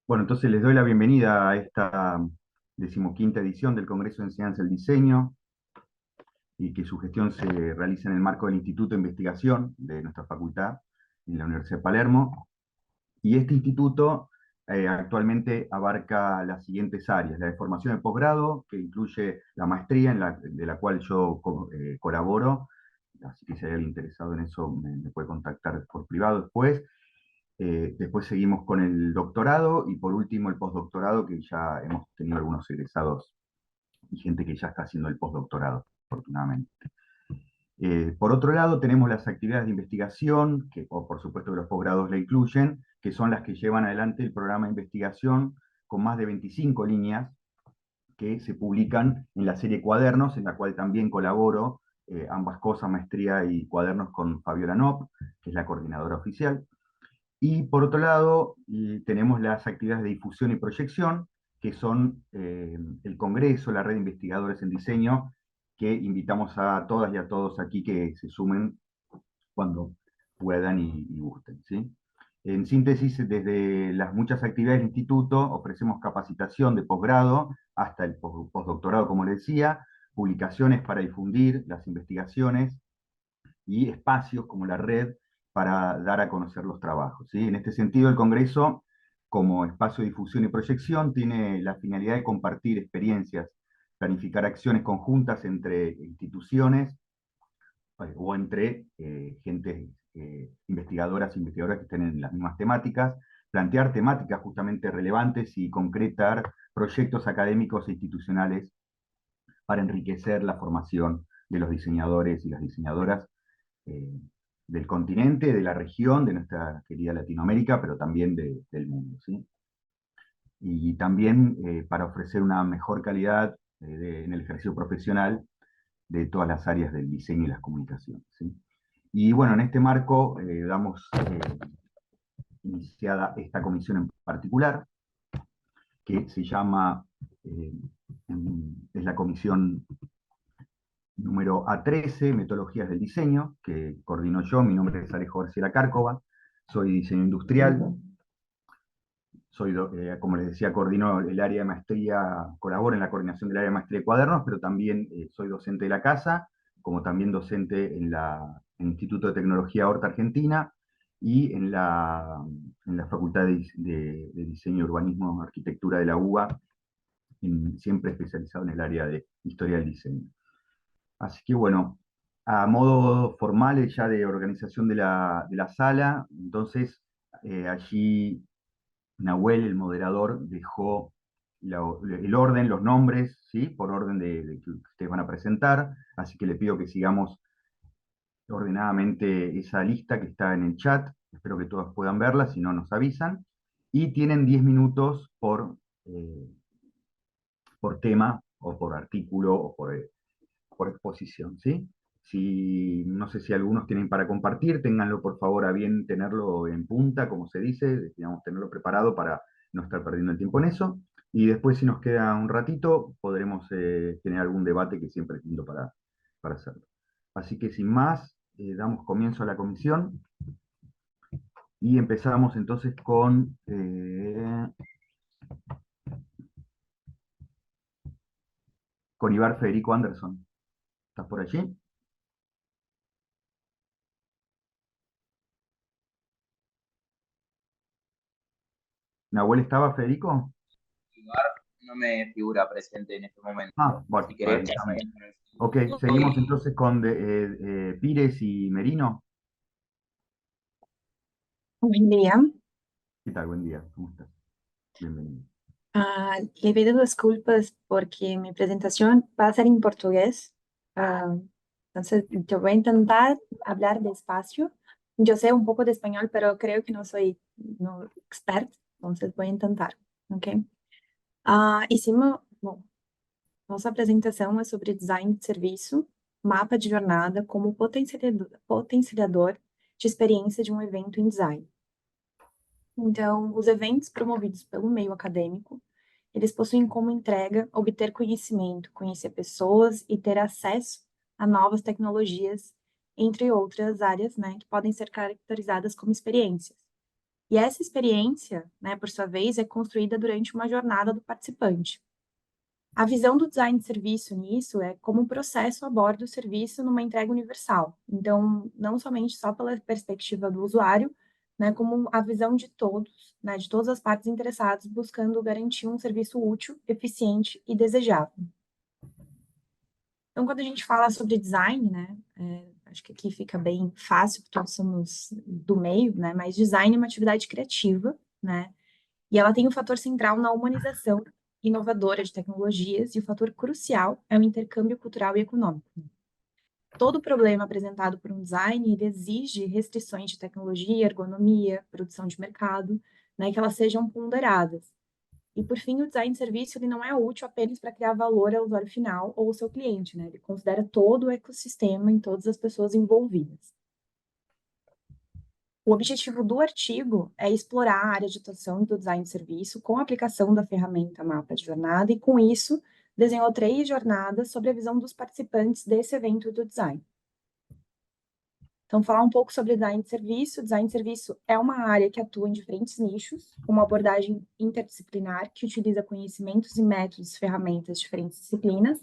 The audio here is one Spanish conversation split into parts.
Bueno, entonces les doy la bienvenida a esta 15ª edición del Congreso de Enseñanza del Diseño y que su gestión se realiza en el marco del Instituto de Investigación de nuestra facultad en la Universidad de Palermo. Y este instituto actualmente abarca las siguientes áreas: la de formación de posgrado, que incluye la maestría de la cual yo colaboro, así que si hay alguien interesado en eso me puede contactar por privado después. Después seguimos con el doctorado y por último el postdoctorado, que ya hemos tenido algunos egresados y gente que ya está haciendo el postdoctorado, afortunadamente. Por otro lado, tenemos las actividades de investigación, que por supuesto que los posgrados la incluyen, que son las que llevan adelante el programa de investigación con más de 25 líneas que se publican en la serie Cuadernos, en la cual también colaboro, ambas cosas, maestría y cuadernos, con Fabiola Nopp, que es la coordinadora oficial. Y por otro lado, tenemos las actividades de difusión y proyección, que son el Congreso, la Red de Investigadores en Diseño, que invitamos a todas y a todos aquí que se sumen cuando puedan y gusten, ¿sí? En síntesis, desde las muchas actividades del instituto, ofrecemos capacitación de posgrado hasta el postdoctorado, como les decía, publicaciones para difundir las investigaciones y espacios como la red para dar a conocer los trabajos, ¿sí? En este sentido, el Congreso, como espacio de difusión y proyección, tiene la finalidad de compartir experiencias, planificar acciones conjuntas entre instituciones o entre gentes investigadoras e investigadoras que estén en las mismas temáticas, plantear temáticas justamente relevantes y concretar proyectos académicos e institucionales para enriquecer la formación de los diseñadores y las diseñadoras eh, del continente, de la región, de nuestra querida Latinoamérica, pero también del mundo, ¿sí? Y también para ofrecer una mejor calidad en el ejercicio profesional de todas las áreas del diseño y las comunicaciones, ¿sí? Y bueno, en este marco damos iniciada esta comisión en particular, que se llama, eh, es la comisión número A13, Metodologías del Diseño, que coordino yo. Mi nombre es Alejo García Cárcova, soy diseño industrial, como les decía, coordino el área de maestría, colaboro en la coordinación del área de maestría de cuadernos, pero también soy docente de la casa, como también docente en el Instituto de Tecnología Horta Argentina y en la Facultad de Diseño y Urbanismo y Arquitectura de la UBA, siempre especializado en el área de historia del diseño. Así que bueno, a modo formal ya de organización de la sala, entonces allí Nahuel, el moderador, dejó el orden, los nombres, ¿sí? Por orden de que ustedes van a presentar, así que le pido que sigamos ordenadamente esa lista que está en el chat. Espero que todos puedan verla, si no nos avisan. Y tienen 10 minutos por tema, o por artículo, o por exposición, ¿sí? Si, no sé si algunos tienen para compartir, ténganlo por favor a bien tenerlo en punta, como se dice, digamos, tenerlo preparado para no estar perdiendo el tiempo en eso. Y después, si nos queda un ratito, podremos tener algún debate que siempre es lindo para hacerlo. Así que sin más, damos comienzo a la comisión y empezamos entonces con Ibar Federico Anderson. ¿Estás por allí? ¿Nahuel estaba, Federico? Lugar no me figura presente en este Ah, momento. bueno, Si para querés, avisarme. Ok, seguimos estoy. entonces con Pires y Merino. Buen día. ¿Qué tal? Buen día, ¿cómo estás? Bienvenido. Le pido disculpas porque mi presentación va a ser en portugués. Ah, entonces, yo voy a intentar hablar despacio. Yo sé un poco de español, pero creo que no soy no, experta, entonces voy a intentar. Ok? Bom, nossa apresentação é sobre design de serviço, mapa de jornada como potencializador de experiência de um evento em design. Então, os eventos promovidos pelo meio acadêmico, eles possuem como entrega obter conhecimento, conhecer pessoas e ter acesso a novas tecnologias, entre outras áreas, né, que podem ser caracterizadas como experiências. E essa experiência, né, por sua vez, é construída durante uma jornada do participante. A visão do design de serviço nisso é como um processo aborda o serviço numa entrega universal. Então, não somente só pela perspectiva do usuário, né, como a visão de todos, né, de todas as partes interessadas, buscando garantir um serviço útil, eficiente e desejável. Então, quando a gente fala sobre design, né, acho que aqui fica bem fácil, porque nós somos do meio, né, mas design é uma atividade criativa, né, e ela tem um fator central na humanização inovadora de tecnologias, e o fator crucial é o intercâmbio cultural e econômico. Todo problema apresentado por um design, ele exige restrições de tecnologia, ergonomia, produção de mercado, né, que elas sejam ponderadas. E, por fim, o design de serviço ele não é útil apenas para criar valor ao usuário final ou ao seu cliente, né? Ele considera todo o ecossistema e todas as pessoas envolvidas. O objetivo do artigo é explorar a área de atuação do design de serviço com a aplicação da ferramenta Mapa de Jornada e, com isso, desenhou 3 jornadas sobre a visão dos participantes desse evento do design. Então, falar um pouco sobre design de serviço. Design de serviço é uma área que atua em diferentes nichos, com uma abordagem interdisciplinar que utiliza conhecimentos e métodos, ferramentas de diferentes disciplinas.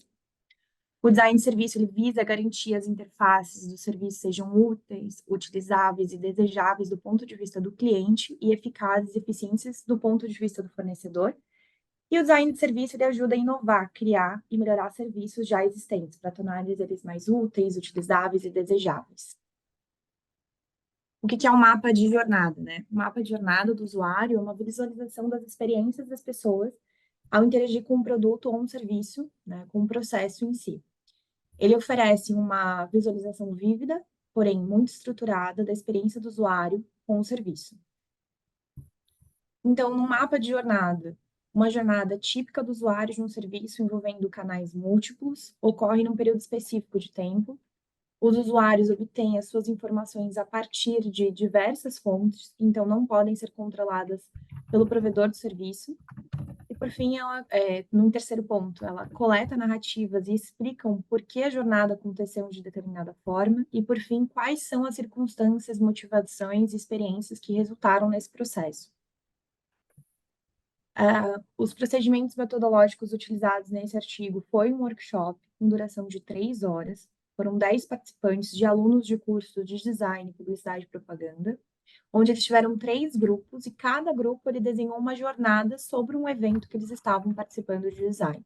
O design de serviço ele visa garantir as interfaces do serviço sejam úteis, utilizáveis e desejáveis do ponto de vista do cliente e eficazes e eficientes do ponto de vista do fornecedor. E o design de serviço ele ajuda a inovar, criar e melhorar serviços já existentes para tornar eles mais úteis, utilizáveis e desejáveis. O que é um mapa de jornada, né? O mapa de jornada do usuário é uma visualização das experiências das pessoas ao interagir com um produto ou um serviço, né, com o processo em si. Ele oferece uma visualização vívida, porém muito estruturada, da experiência do usuário com o serviço. Então, no mapa de jornada, uma jornada típica do usuário de um serviço envolvendo canais múltiplos ocorre num período específico de tempo. Os usuários obtêm as suas informações a partir de diversas fontes, então não podem ser controladas pelo provedor do serviço. E, por fim, no terceiro ponto, ela coleta narrativas e explica por que a jornada aconteceu de determinada forma e, por fim, quais são as circunstâncias, motivações e experiências que resultaram nesse processo. Os procedimentos metodológicos utilizados nesse artigo foi um workshop com duração de 3 horas. Foram 10 participantes de alunos de curso de design, publicidade e propaganda, onde eles tiveram 3 grupos e cada grupo ele desenhou uma jornada sobre um evento que eles estavam participando de design.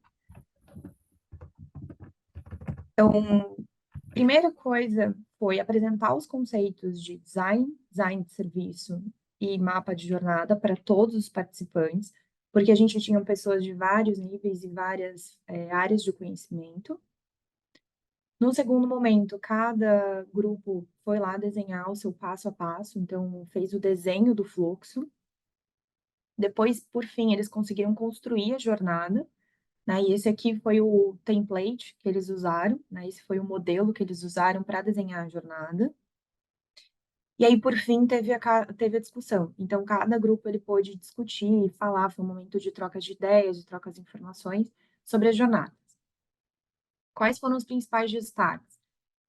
Então, a primeira coisa foi apresentar os conceitos de design, design de serviço e mapa de jornada para todos os participantes, porque a gente tinha pessoas de vários níveis e várias áreas de conhecimento. No segundo momento, cada grupo foi lá desenhar o seu passo a passo, então fez o desenho do fluxo. Depois, por fim, eles conseguiram construir a jornada, né? E esse aqui foi o template que eles usaram, né? Esse foi o modelo que eles usaram para desenhar a jornada. E aí, por fim, teve a discussão. Então, cada grupo ele pôde discutir, falar, foi um momento de troca de ideias, de trocas de informações sobre a jornada. Quais foram os principais destaques?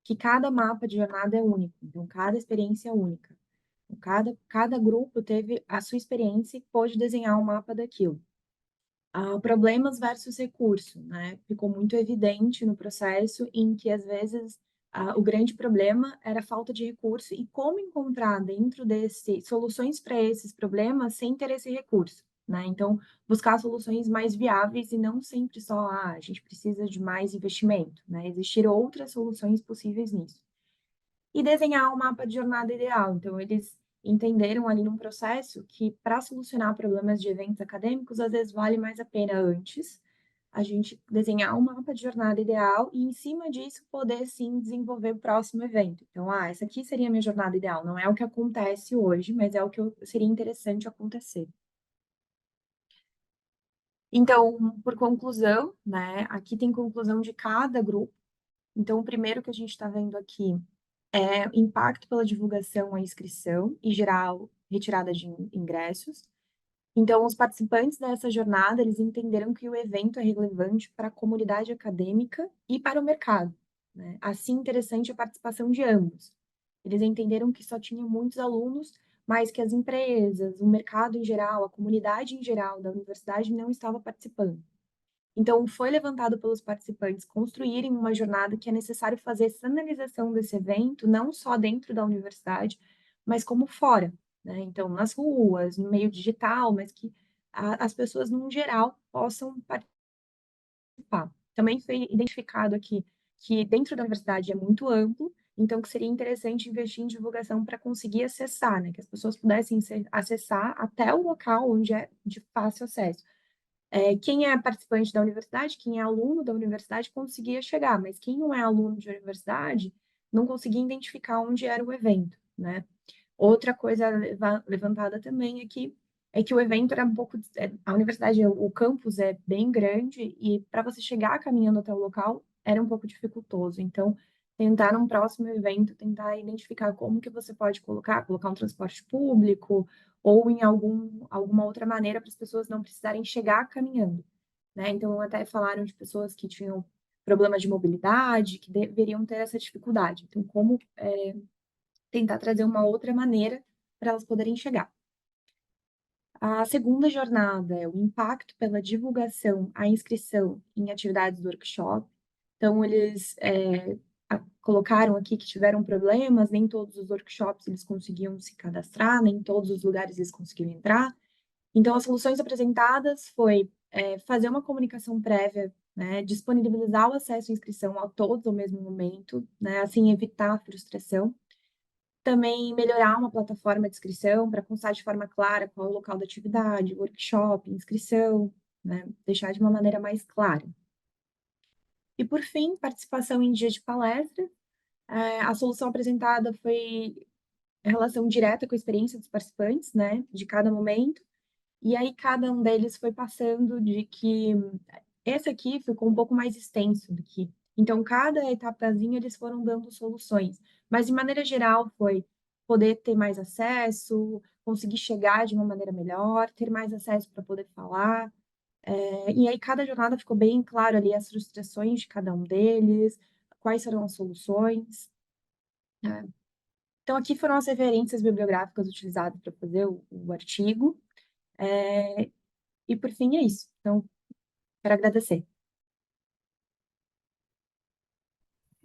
Que cada mapa de jornada é único, então cada experiência é única. Cada grupo teve a sua experiência e pôde desenhar um mapa daquilo. Problemas versus recurso, né? Ficou muito evidente no processo em que, às vezes, o grande problema era a falta de recurso e como encontrar dentro desse soluções para esses problemas sem ter esse recurso, né? Então, buscar soluções mais viáveis e não sempre só, a gente precisa de mais investimento, né? Existir outras soluções possíveis nisso. E desenhar um mapa de jornada ideal. Então, eles entenderam ali num processo que, para solucionar problemas de eventos acadêmicos, às vezes vale mais a pena antes a gente desenhar um mapa de jornada ideal e, em cima disso, poder, sim, desenvolver o próximo evento. Então, essa aqui seria a minha jornada ideal. Não é o que acontece hoje, mas é o que seria interessante acontecer. Então, por conclusão, né, aqui tem conclusão de cada grupo. Então, o primeiro que a gente está vendo aqui é impacto pela divulgação à inscrição e geral retirada de ingressos. Então, os participantes dessa jornada, eles entenderam que o evento é relevante para a comunidade acadêmica e para o mercado, né? Assim, interessante a participação de ambos. Eles entenderam que só tinham muitos alunos, mas que as empresas, o mercado em geral, a comunidade em geral da universidade não estava participando. Então, foi levantado pelos participantes construírem uma jornada que é necessário fazer sinalização desse evento, não só dentro da universidade, mas como fora, né? Então, nas ruas, no meio digital, mas que as pessoas, no geral, possam participar. Também foi identificado aqui que dentro da universidade é muito amplo, então que seria interessante investir em divulgação para conseguir acessar, né? Que as pessoas pudessem acessar até o local onde é de fácil acesso. Quem é participante da universidade, quem é aluno da universidade, conseguia chegar, mas quem não é aluno de universidade não conseguia identificar onde era o evento, né? Outra coisa levantada também é que o evento era um pouco. A universidade, o campus é bem grande e para você chegar caminhando até o local era um pouco dificultoso. Então, tentar num próximo evento, tentar identificar como que você pode colocar um transporte público ou em alguma outra maneira para as pessoas não precisarem chegar caminhando, né? Então, até falaram de pessoas que tinham problema de mobilidade, que deveriam ter essa dificuldade. Então, como tentar trazer uma outra maneira para elas poderem chegar. A segunda jornada é o impacto pela divulgação, a inscrição em atividades do workshop. Então, eles colocaram aqui que tiveram problemas, nem todos os workshops eles conseguiam se cadastrar, nem todos os lugares eles conseguiam entrar. Então, as soluções apresentadas foi fazer uma comunicação prévia, né, disponibilizar o acesso à inscrição a todos ao mesmo momento, né, assim evitar a frustração. Também melhorar uma plataforma de inscrição para constar de forma clara qual é o local da atividade, workshop, inscrição, né? Deixar de uma maneira mais clara. E, por fim, participação em dia de palestra. A solução apresentada foi em relação direta com a experiência dos participantes, né? De cada momento. E aí, cada um deles foi passando de que esse aqui ficou um pouco mais extenso do que. Então, cada etapazinha eles foram dando soluções. Mas, de maneira geral, foi poder ter mais acesso, conseguir chegar de uma maneira melhor, ter mais acesso para poder falar. E aí, cada jornada ficou bem claro ali as frustrações de cada um deles, quais serão as soluções, né? Então, aqui foram as referências bibliográficas utilizadas para fazer o artigo. E, por fim, é isso. Então, quero agradecer.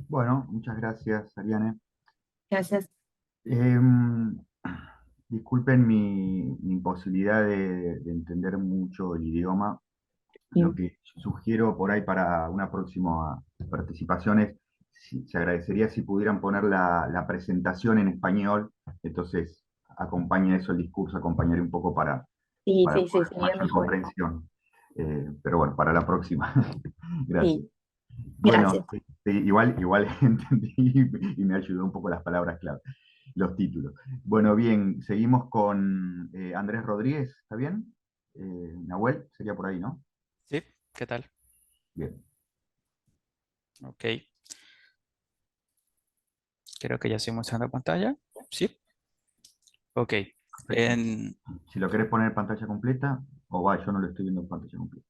Bueno, muchas gracias, Ariane. Gracias. Em, disculpen mi imposibilidad de entender mucho el idioma. Lo Sim. que sugiero por ahí para una próxima participación es, se agradecería si pudieran poner la presentación en español, entonces acompaña eso el discurso, acompañaría un poco Sí, para sí, sí, poder sería mayor mejor. comprensión. Pero bueno, para la próxima. Gracias. Sí, Bueno, gracias. igual entendí y me ayudó un poco las palabras clave, los títulos. Bueno, bien, seguimos con Andrés Rodríguez, ¿está bien? Nahuel, sería por ahí, ¿no? Sí, ¿qué tal? Bien. Ok, creo que ya estoy mostrando pantalla. Sí, ok. Perfecto. En- Si lo querés poner en pantalla completa, o va, yo no lo estoy viendo en pantalla completa.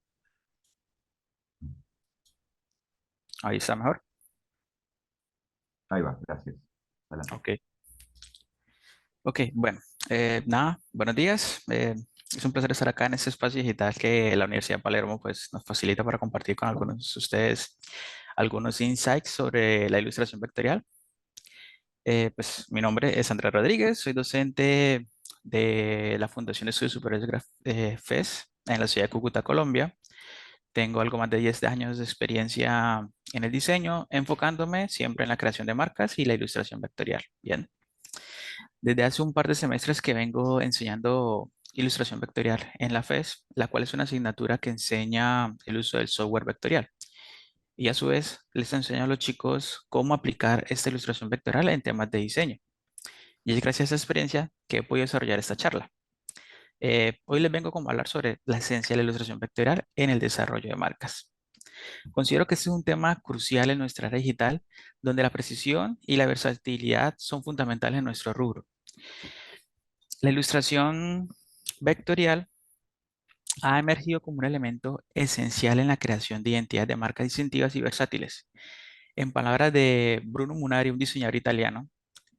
Ahí está mejor. Ahí va, gracias. Adelante. Ok, ok, bueno, nada, buenos días. Es un placer estar acá en este espacio digital que la Universidad de Palermo pues, nos facilita para compartir con algunos de ustedes algunos insights sobre la ilustración vectorial. Pues mi nombre es Andrés Rodríguez, soy docente de la Fundación de Estudios Superiores FES en la ciudad de Cúcuta, Colombia. Tengo algo más de 10 años de experiencia en el diseño, enfocándome siempre en la creación de marcas y la ilustración vectorial. Bien, desde hace un par de semestres que vengo enseñando ilustración vectorial en la FES, la cual es una asignatura que enseña el uso del software vectorial. Y a su vez, les enseño a los chicos cómo aplicar esta ilustración vectorial en temas de diseño. Y es gracias a esta experiencia que he podido desarrollar esta charla. Hoy les vengo como a hablar sobre la esencia de la ilustración vectorial en el desarrollo de marcas. Considero que este es un tema crucial en nuestra era digital, donde la precisión y la versatilidad son fundamentales en nuestro rubro. La ilustración vectorial ha emergido como un elemento esencial en la creación de identidades de marcas distintivas y versátiles. En palabras de Bruno Munari, un diseñador italiano,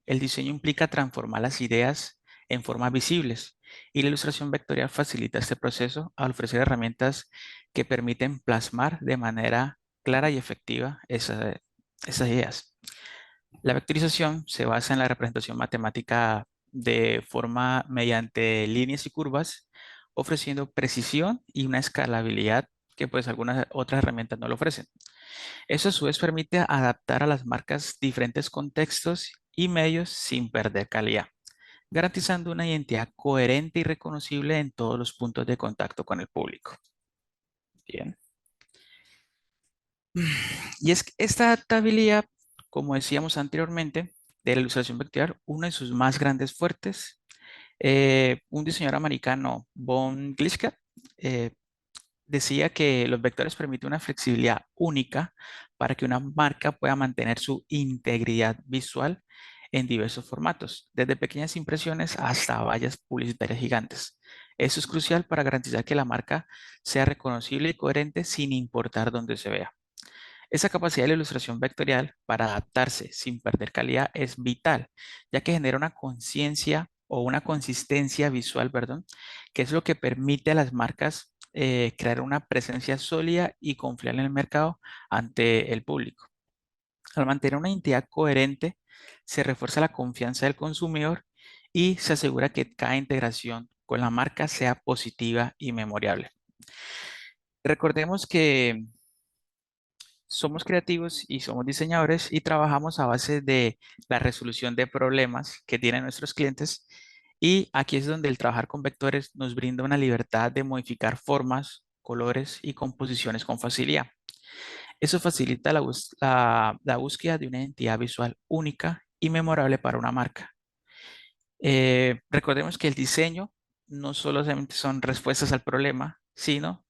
el diseño implica transformar las ideas en formas visibles. Y la ilustración vectorial facilita este proceso al ofrecer herramientas que permiten plasmar de manera clara y efectiva esas ideas. La vectorización se basa en la representación matemática de forma mediante líneas y curvas, ofreciendo precisión y una escalabilidad que pues algunas otras herramientas no lo ofrecen. Eso a su vez permite adaptar a las marcas diferentes contextos y medios sin perder calidad, garantizando una identidad coherente y reconocible en todos los puntos de contacto con el público. Bien. Y es que esta adaptabilidad, como decíamos anteriormente, de la ilustración vectorial, uno de sus más grandes fuertes, un diseñador americano, Von Gliska, decía que los vectores permiten una flexibilidad única para que una marca pueda mantener su integridad visual en diversos formatos, desde pequeñas impresiones hasta vallas publicitarias gigantes. Eso es crucial para garantizar que la marca sea reconocible y coherente sin importar dónde se vea. Esa capacidad de la ilustración vectorial para adaptarse sin perder calidad es vital, ya que genera una conciencia o una consistencia visual, perdón, que es lo que permite a las marcas crear una presencia sólida y confiar en el mercado ante el público. Al mantener una identidad coherente, se refuerza la confianza del consumidor y se asegura que cada integración con la marca sea positiva y memorable. Recordemos que somos creativos y somos diseñadores y trabajamos a base de la resolución de problemas que tienen nuestros clientes. Y aquí es donde el trabajar con vectores nos brinda una libertad de modificar formas, colores y composiciones con facilidad. Eso facilita la búsqueda de una identidad visual única y memorable para una marca. Recordemos que el diseño no solamente son respuestas al problema, sino,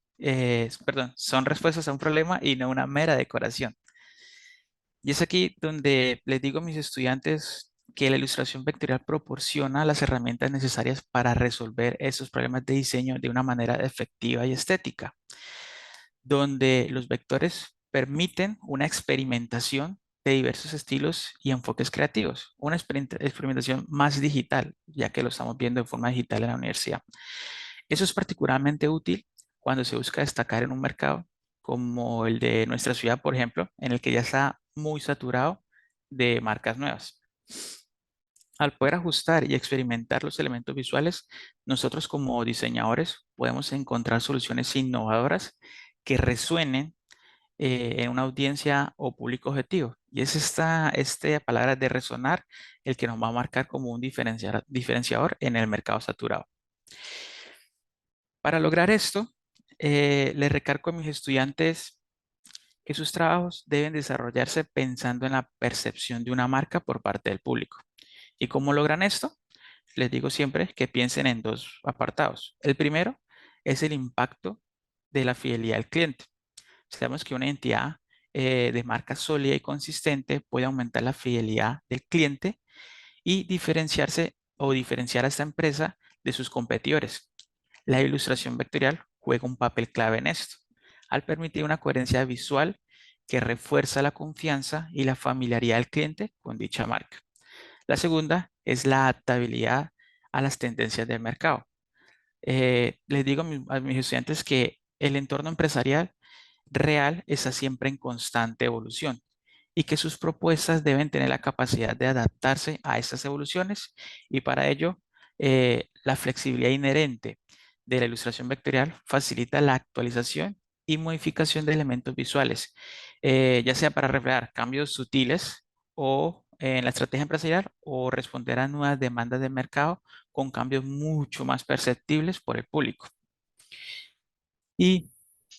perdón, son respuestas a un problema y no una mera decoración. Y es aquí donde les digo a mis estudiantes que la ilustración vectorial proporciona las herramientas necesarias para resolver esos problemas de diseño de una manera efectiva y estética, donde los vectores permiten una experimentación de diversos estilos y enfoques creativos, una experimentación más digital, ya que lo estamos viendo de forma digital en la universidad. Eso es particularmente útil cuando se busca destacar en un mercado como el de nuestra ciudad, por ejemplo, en el que ya está muy saturado de marcas nuevas. Al poder ajustar y experimentar los elementos visuales, nosotros como diseñadores podemos encontrar soluciones innovadoras que resuenen en una audiencia o público objetivo. Y es esta palabra de resonar el que nos va a marcar como un diferenciador en el mercado saturado. Para lograr esto, les recargo a mis estudiantes que sus trabajos deben desarrollarse pensando en la percepción de una marca por parte del público. ¿Y cómo logran esto? Les digo siempre que piensen en dos apartados. El primero es el impacto de la fidelidad del cliente. Sabemos que una entidad de marca sólida y consistente puede aumentar la fidelidad del cliente y diferenciarse o diferenciar a esta empresa de sus competidores. La ilustración vectorial juega un papel clave en esto, al permitir una coherencia visual que refuerza la confianza y la familiaridad del cliente con dicha marca. La segunda es la adaptabilidad a las tendencias del mercado. Les digo a mis estudiantes que el entorno empresarial real está siempre en constante evolución y que sus propuestas deben tener la capacidad de adaptarse a estas evoluciones y para ello la flexibilidad inherente de la ilustración vectorial facilita la actualización y modificación de elementos visuales, ya sea para reflejar cambios sutiles o en la estrategia empresarial o responder a nuevas demandas de mercado con cambios mucho más perceptibles por el público. Y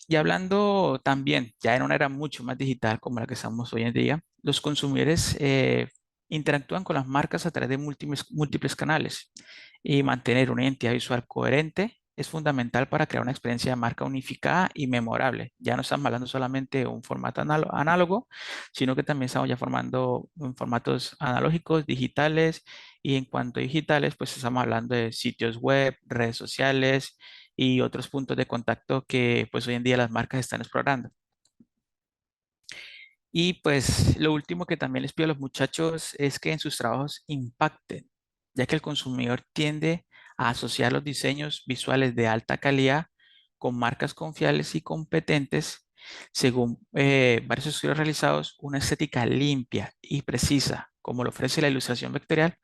y hablando también, ya en una era mucho más digital como la que estamos hoy en día, los consumidores interactúan con las marcas a través de múltiples canales y mantener una identidad visual coherente es fundamental para crear una experiencia de marca unificada y memorable. Ya no estamos hablando solamente de un formato análogo, sino que también estamos ya formando en formatos analógicos, digitales y en cuanto a digitales, pues estamos hablando de sitios web, redes sociales y otros puntos de contacto que pues hoy en día las marcas están explorando. Y pues lo último que también les pido a los muchachos es que en sus trabajos impacten ya que el consumidor tiende a asociar los diseños visuales de alta calidad con marcas confiables y competentes. Según varios estudios realizados, una estética limpia y precisa, como lo ofrece la ilustración vectorial,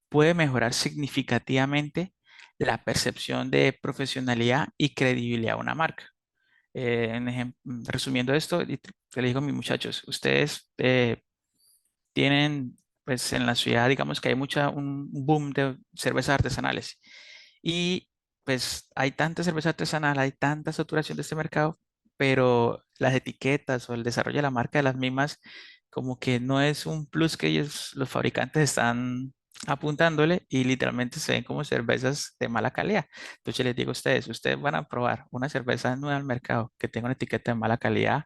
puede mejorar significativamente la percepción de profesionalidad y credibilidad de una marca. Resumiendo esto, le digo a mis muchachos, ustedes tienen, pues en la ciudad, digamos que hay un boom de cervezas artesanales y pues hay tanta cerveza artesanal, hay tanta saturación de este mercado, pero las etiquetas o el desarrollo de la marca de las mismas como que no es un plus que ellos, los fabricantes, están apuntándole y literalmente se ven como cervezas de mala calidad. Entonces les digo a ustedes, ustedes van a probar una cerveza nueva al mercado que tenga una etiqueta de mala calidad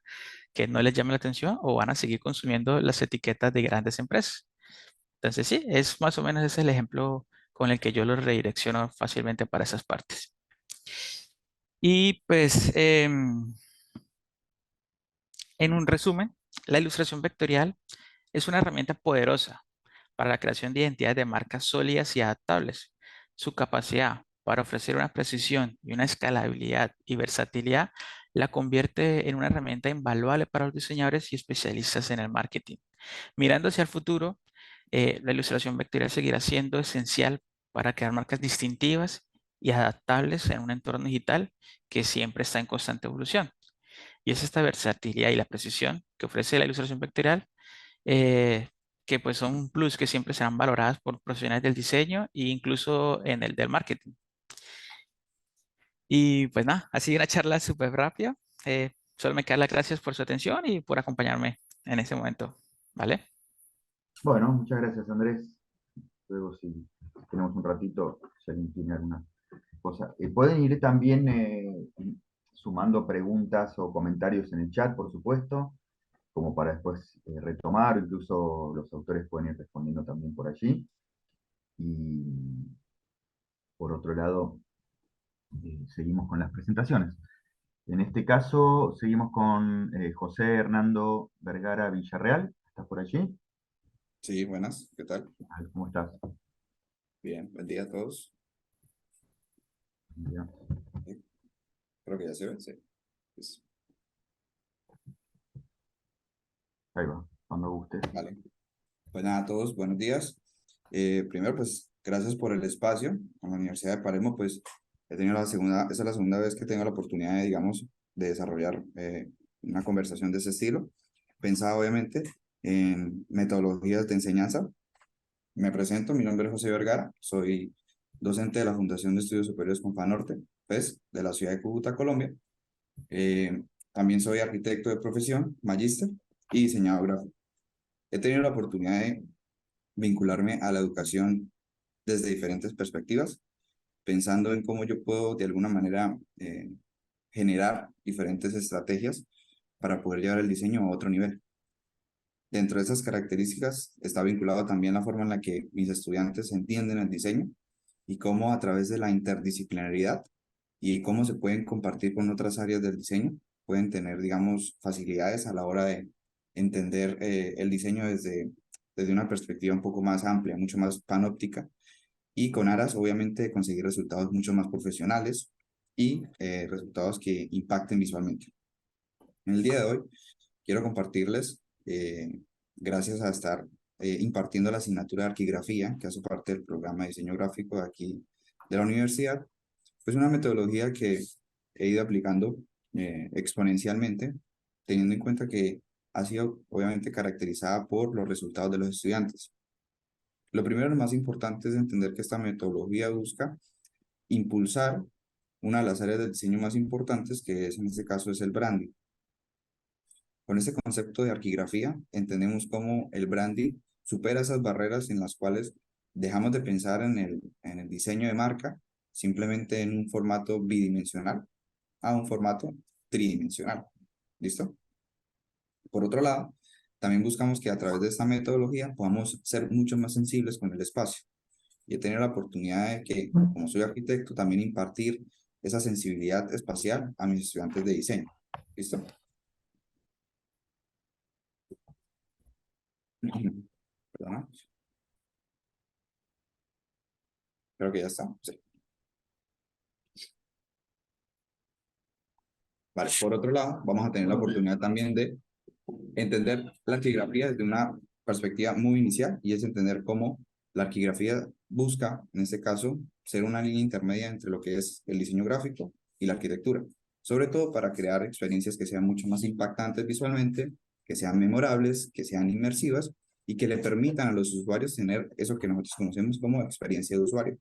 que no les llame la atención o van a seguir consumiendo las etiquetas de grandes empresas. Entonces sí, es más o menos ese el ejemplo con el que yo lo redirecciono fácilmente para esas partes. Y pues en un resumen, la ilustración vectorial es una herramienta poderosa para la creación de identidades de marcas sólidas y adaptables. Su capacidad para ofrecer una precisión y una escalabilidad y versatilidad la convierte en una herramienta invaluable para los diseñadores y especialistas en el marketing. Mirando hacia el futuro, la ilustración vectorial seguirá siendo esencial para crear marcas distintivas y adaptables en un entorno digital que siempre está en constante evolución. Y es esta versatilidad y la precisión que ofrece la ilustración vectorial, eh, que pues son un plus que siempre serán valoradas por profesionales del diseño e incluso en el del marketing. Y pues nada, ha sido una charla súper rápida. Solo me queda las gracias por su atención y por acompañarme en este momento. ¿Vale? Bueno, muchas gracias, Andrés. Luego, si tenemos un ratito, si alguien tiene alguna cosa. Pueden ir también sumando preguntas o comentarios en el chat, por supuesto, como para después retomar. Incluso los autores pueden ir respondiendo también por allí. Y por otro lado, seguimos con las presentaciones. En este caso, seguimos con José Hernando Vergara Villarreal. ¿Estás por allí? Sí, buenas, ¿qué tal? ¿Cómo estás? Bien, buen día a todos. Bien. Sí, creo que ya se ve, sí. Pues, Ahí va, cuando gustes. vale. Pues nada, a todos, buenos días. Primero, pues, gracias por el espacio. En la Universidad de Palermo, pues, esa es la segunda vez que tengo la oportunidad de, digamos, de desarrollar una conversación de ese estilo. Pensaba, obviamente, en metodologías de enseñanza. Me presento, mi nombre es José Vergara, soy docente de la Fundación de Estudios Superiores Confanorte, pues, de la ciudad de Cúcuta, Colombia. Eh, También soy arquitecto de profesión, magíster y diseñador gráfico. He tenido la oportunidad de vincularme a la educación desde diferentes perspectivas, pensando en cómo yo puedo de alguna manera generar diferentes estrategias para poder llevar el diseño a otro nivel. Dentro de esas características está vinculado también la forma en la que mis estudiantes entienden el diseño y cómo a través de la interdisciplinaridad y cómo se pueden compartir con otras áreas del diseño, pueden tener, digamos, facilidades a la hora de entender el diseño desde una perspectiva un poco más amplia, mucho más panóptica y con aras, obviamente, de conseguir resultados mucho más profesionales y resultados que impacten visualmente. En el día de hoy quiero compartirles, gracias a estar impartiendo la asignatura de arquigrafía, que hace parte del programa de diseño gráfico de aquí de la universidad, pues una metodología que he ido aplicando exponencialmente, teniendo en cuenta que ha sido obviamente caracterizada por los resultados de los estudiantes. Lo primero, lo más importante es entender que esta metodología busca impulsar una de las áreas del diseño más importantes, que es en este caso es el branding. Con este concepto de arquigrafía, entendemos cómo el branding supera esas barreras en las cuales dejamos de pensar en el diseño de marca simplemente en un formato bidimensional a un formato tridimensional. ¿Listo? Por otro lado, también buscamos que a través de esta metodología podamos ser mucho más sensibles con el espacio. Y he tenido la oportunidad de que, como soy arquitecto, también impartir esa sensibilidad espacial a mis estudiantes de diseño. ¿Listo? Perdona. Creo que ya está. Sí. Vale, por otro lado, vamos a tener la oportunidad también de entender la arquitectura desde una perspectiva muy inicial, y es entender cómo la arquitectura busca, en este caso, ser una línea intermedia entre lo que es el diseño gráfico y la arquitectura, sobre todo para crear experiencias que sean mucho más impactantes visualmente, que sean memorables, que sean inmersivas y que le permitan a los usuarios tener eso que nosotros conocemos como experiencia de usuario.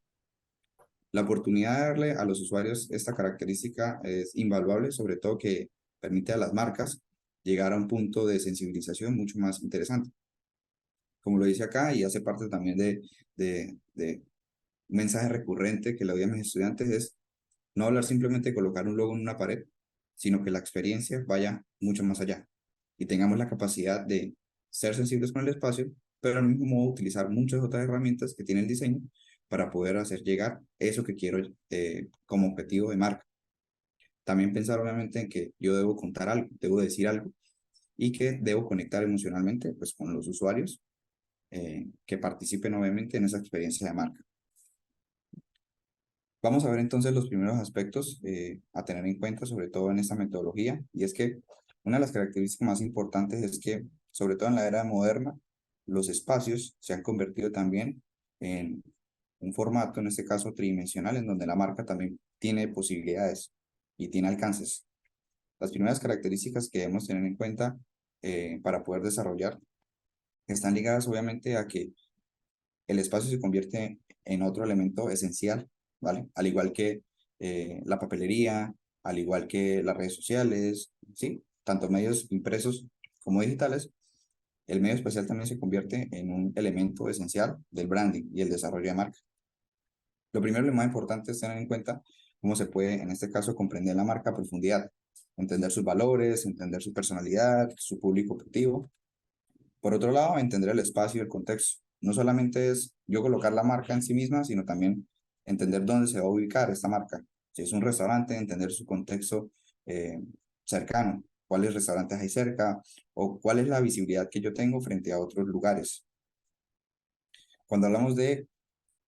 La oportunidad de darle a los usuarios esta característica es invaluable, sobre todo que permite a las marcas llegar a un punto de sensibilización mucho más interesante. Como lo dice acá, y hace parte también de un mensaje recurrente que le doy a mis estudiantes, es no hablar simplemente de colocar un logo en una pared, sino que la experiencia vaya mucho más allá y tengamos la capacidad de ser sensibles con el espacio, pero al mismo modo utilizar muchas otras herramientas que tiene el diseño para poder hacer llegar eso que quiero como objetivo de marca. También pensar obviamente en que yo debo contar algo, debo decir algo, y que debo conectar emocionalmente pues, con los usuarios que participen obviamente en esa experiencia de marca. Vamos a ver entonces los primeros aspectos a tener en cuenta, sobre todo en esta metodología, y es que una de las características más importantes es que, sobre todo en la era moderna, los espacios se han convertido también en un formato, en este caso tridimensional, en donde la marca también tiene posibilidades y tiene alcances. Las primeras características que debemos tener en cuenta para poder desarrollar están ligadas obviamente a que el espacio se convierte en otro elemento esencial, ¿vale? Al igual que la papelería, al igual que las redes sociales, ¿sí? Tanto medios impresos como digitales, el medio espacial también se convierte en un elemento esencial del branding y el desarrollo de marca. Lo primero y lo más importante es tener en cuenta cómo se puede, en este caso, comprender la marca a profundidad, entender sus valores, entender su personalidad, su público objetivo. Por otro lado, entender el espacio y el contexto. No solamente es yo colocar la marca en sí misma, sino también entender dónde se va a ubicar esta marca. Si es un restaurante, entender su contexto cercano, cuáles restaurantes hay cerca o cuál es la visibilidad que yo tengo frente a otros lugares. Cuando hablamos de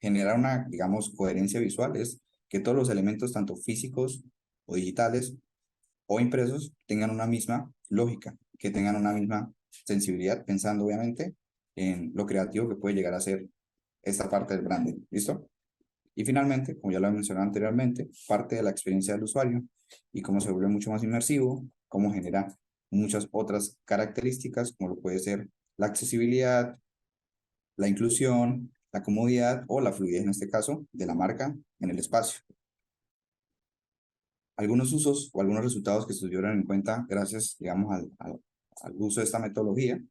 generar una, digamos, coherencia visual, es que todos los elementos, tanto físicos o digitales o impresos, tengan una misma lógica, que tengan una misma sensibilidad, pensando obviamente en lo creativo que puede llegar a ser esta parte del branding. ¿Listo? Y finalmente, como ya lo he mencionado anteriormente, parte de la experiencia del usuario y cómo se vuelve mucho más inmersivo, cómo genera muchas otras características, como lo puede ser la accesibilidad, la inclusión, la comodidad o la fluidez, en este caso, de la marca en el espacio. Algunos usos o algunos resultados que se tuvieron en cuenta gracias, digamos, al uso de esta metodología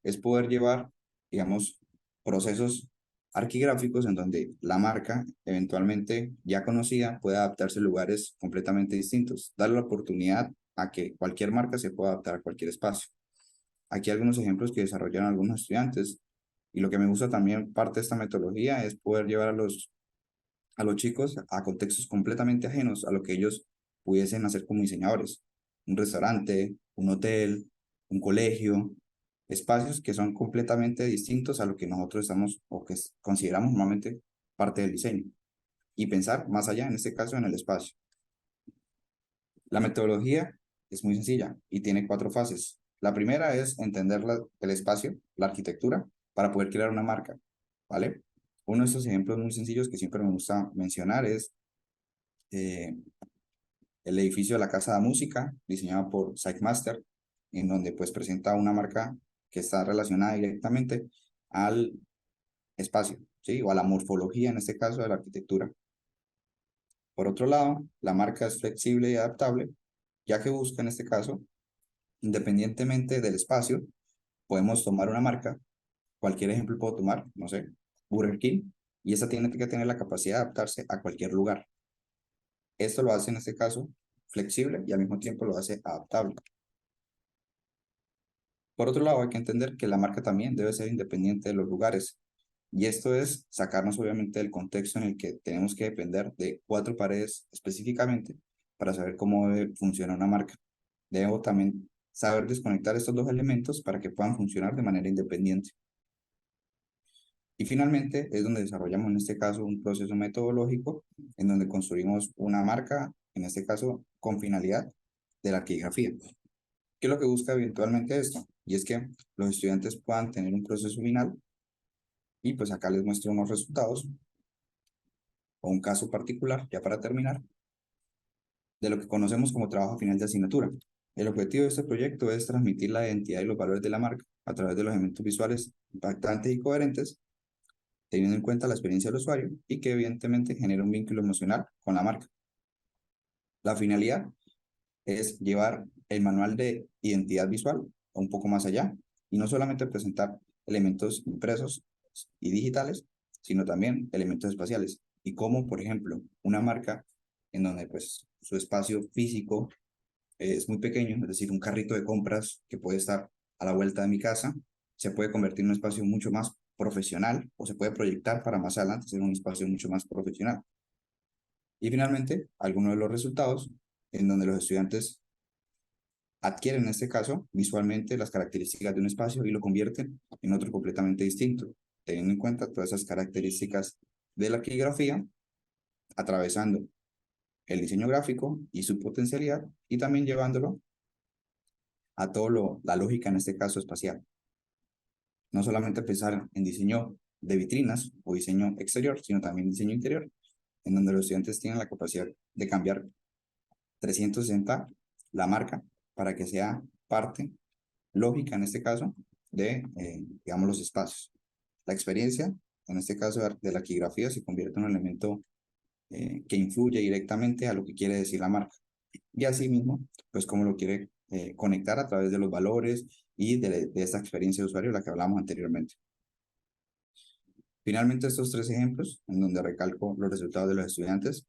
es poder llevar, digamos, procesos arquigráficos en donde la marca, eventualmente ya conocida, puede adaptarse a lugares completamente distintos, darle la oportunidad a que cualquier marca se pueda adaptar a cualquier espacio. Aquí algunos ejemplos que desarrollaron algunos estudiantes, y lo que me gusta también parte de esta metodología es poder llevar a los chicos a contextos completamente ajenos a lo que ellos pudiesen hacer como diseñadores. Un restaurante, un hotel, un colegio, espacios que son completamente distintos a lo que nosotros estamos o que consideramos normalmente parte del diseño. Y pensar más allá, en este caso, en el espacio. La metodología es muy sencilla y tiene 4 fases. La primera es entender el espacio, la arquitectura, para poder crear una marca, ¿vale? Uno de esos ejemplos muy sencillos que siempre me gusta mencionar es el edificio de la Casa de la Música, diseñado por Sitemaster, en donde pues presenta una marca que está relacionada directamente al espacio, ¿sí? O a la morfología, en este caso, de la arquitectura. Por otro lado, la marca es flexible y adaptable, ya que busca, en este caso, independientemente del espacio, podemos tomar una marca, cualquier ejemplo puedo tomar, no sé, Burger King, y esa tiene que tener la capacidad de adaptarse a cualquier lugar. Esto lo hace, en este caso, flexible y al mismo tiempo lo hace adaptable. Por otro lado, hay que entender que la marca también debe ser independiente de los lugares. Y esto es sacarnos obviamente del contexto en el que tenemos que depender de 4 paredes específicamente para saber cómo debe funcionar una marca. Debo también saber desconectar estos 2 elementos para que puedan funcionar de manera independiente. Y finalmente es donde desarrollamos en este caso un proceso metodológico en donde construimos una marca, en este caso con finalidad de la arquigrafía. ¿Qué es lo que busca eventualmente esto? Y es que los estudiantes puedan tener un proceso final y pues acá les muestro unos resultados o un caso particular, ya para terminar, de lo que conocemos como trabajo final de asignatura. El objetivo de este proyecto es transmitir la identidad y los valores de la marca a través de los elementos visuales impactantes y coherentes, teniendo en cuenta la experiencia del usuario y que evidentemente genera un vínculo emocional con la marca. La finalidad es llevar el manual de identidad visual un poco más allá y no solamente presentar elementos impresos y digitales, sino también elementos espaciales. Y como, por ejemplo, una marca en donde pues su espacio físico es muy pequeño, es decir, un carrito de compras que puede estar a la vuelta de mi casa, se puede convertir en un espacio mucho más profesional o se puede proyectar para más adelante ser un espacio mucho más profesional. Y finalmente, algunos de los resultados en donde los estudiantes adquieren en este caso visualmente las características de un espacio y lo convierten en otro completamente distinto, teniendo en cuenta todas esas características de la arquigrafía, atravesando el diseño gráfico y su potencialidad y también llevándolo a todo la lógica en este caso espacial. No solamente pensar en diseño de vitrinas o diseño exterior, sino también diseño interior, en donde los estudiantes tienen la capacidad de cambiar 360 la marca para que sea parte lógica, en este caso, de, digamos, los espacios. La experiencia, en este caso de la arquigrafía, se convierte en un elemento que influye directamente a lo que quiere decir la marca. Y asimismo, pues cómo lo quiere conectar a través de los valores y de esta experiencia de usuario de la que hablamos anteriormente. Finalmente, estos tres ejemplos, en donde recalco los resultados de los estudiantes,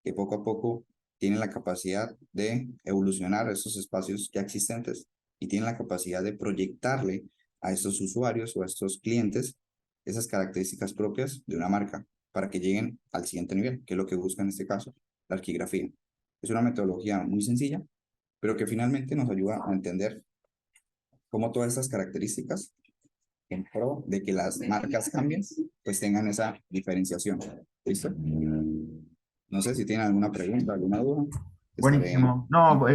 que poco a poco tienen la capacidad de evolucionar esos espacios ya existentes y tienen la capacidad de proyectarle a estos usuarios o a estos clientes esas características propias de una marca para que lleguen al siguiente nivel, que es lo que busca en este caso la arquigrafía. Es una metodología muy sencilla, pero que finalmente nos ayuda a entender cómo todas estas características en pro de que las marcas cambien, pues tengan esa diferenciación. ¿Listo? No sé si tienen alguna pregunta, alguna duda. Buenísimo. No,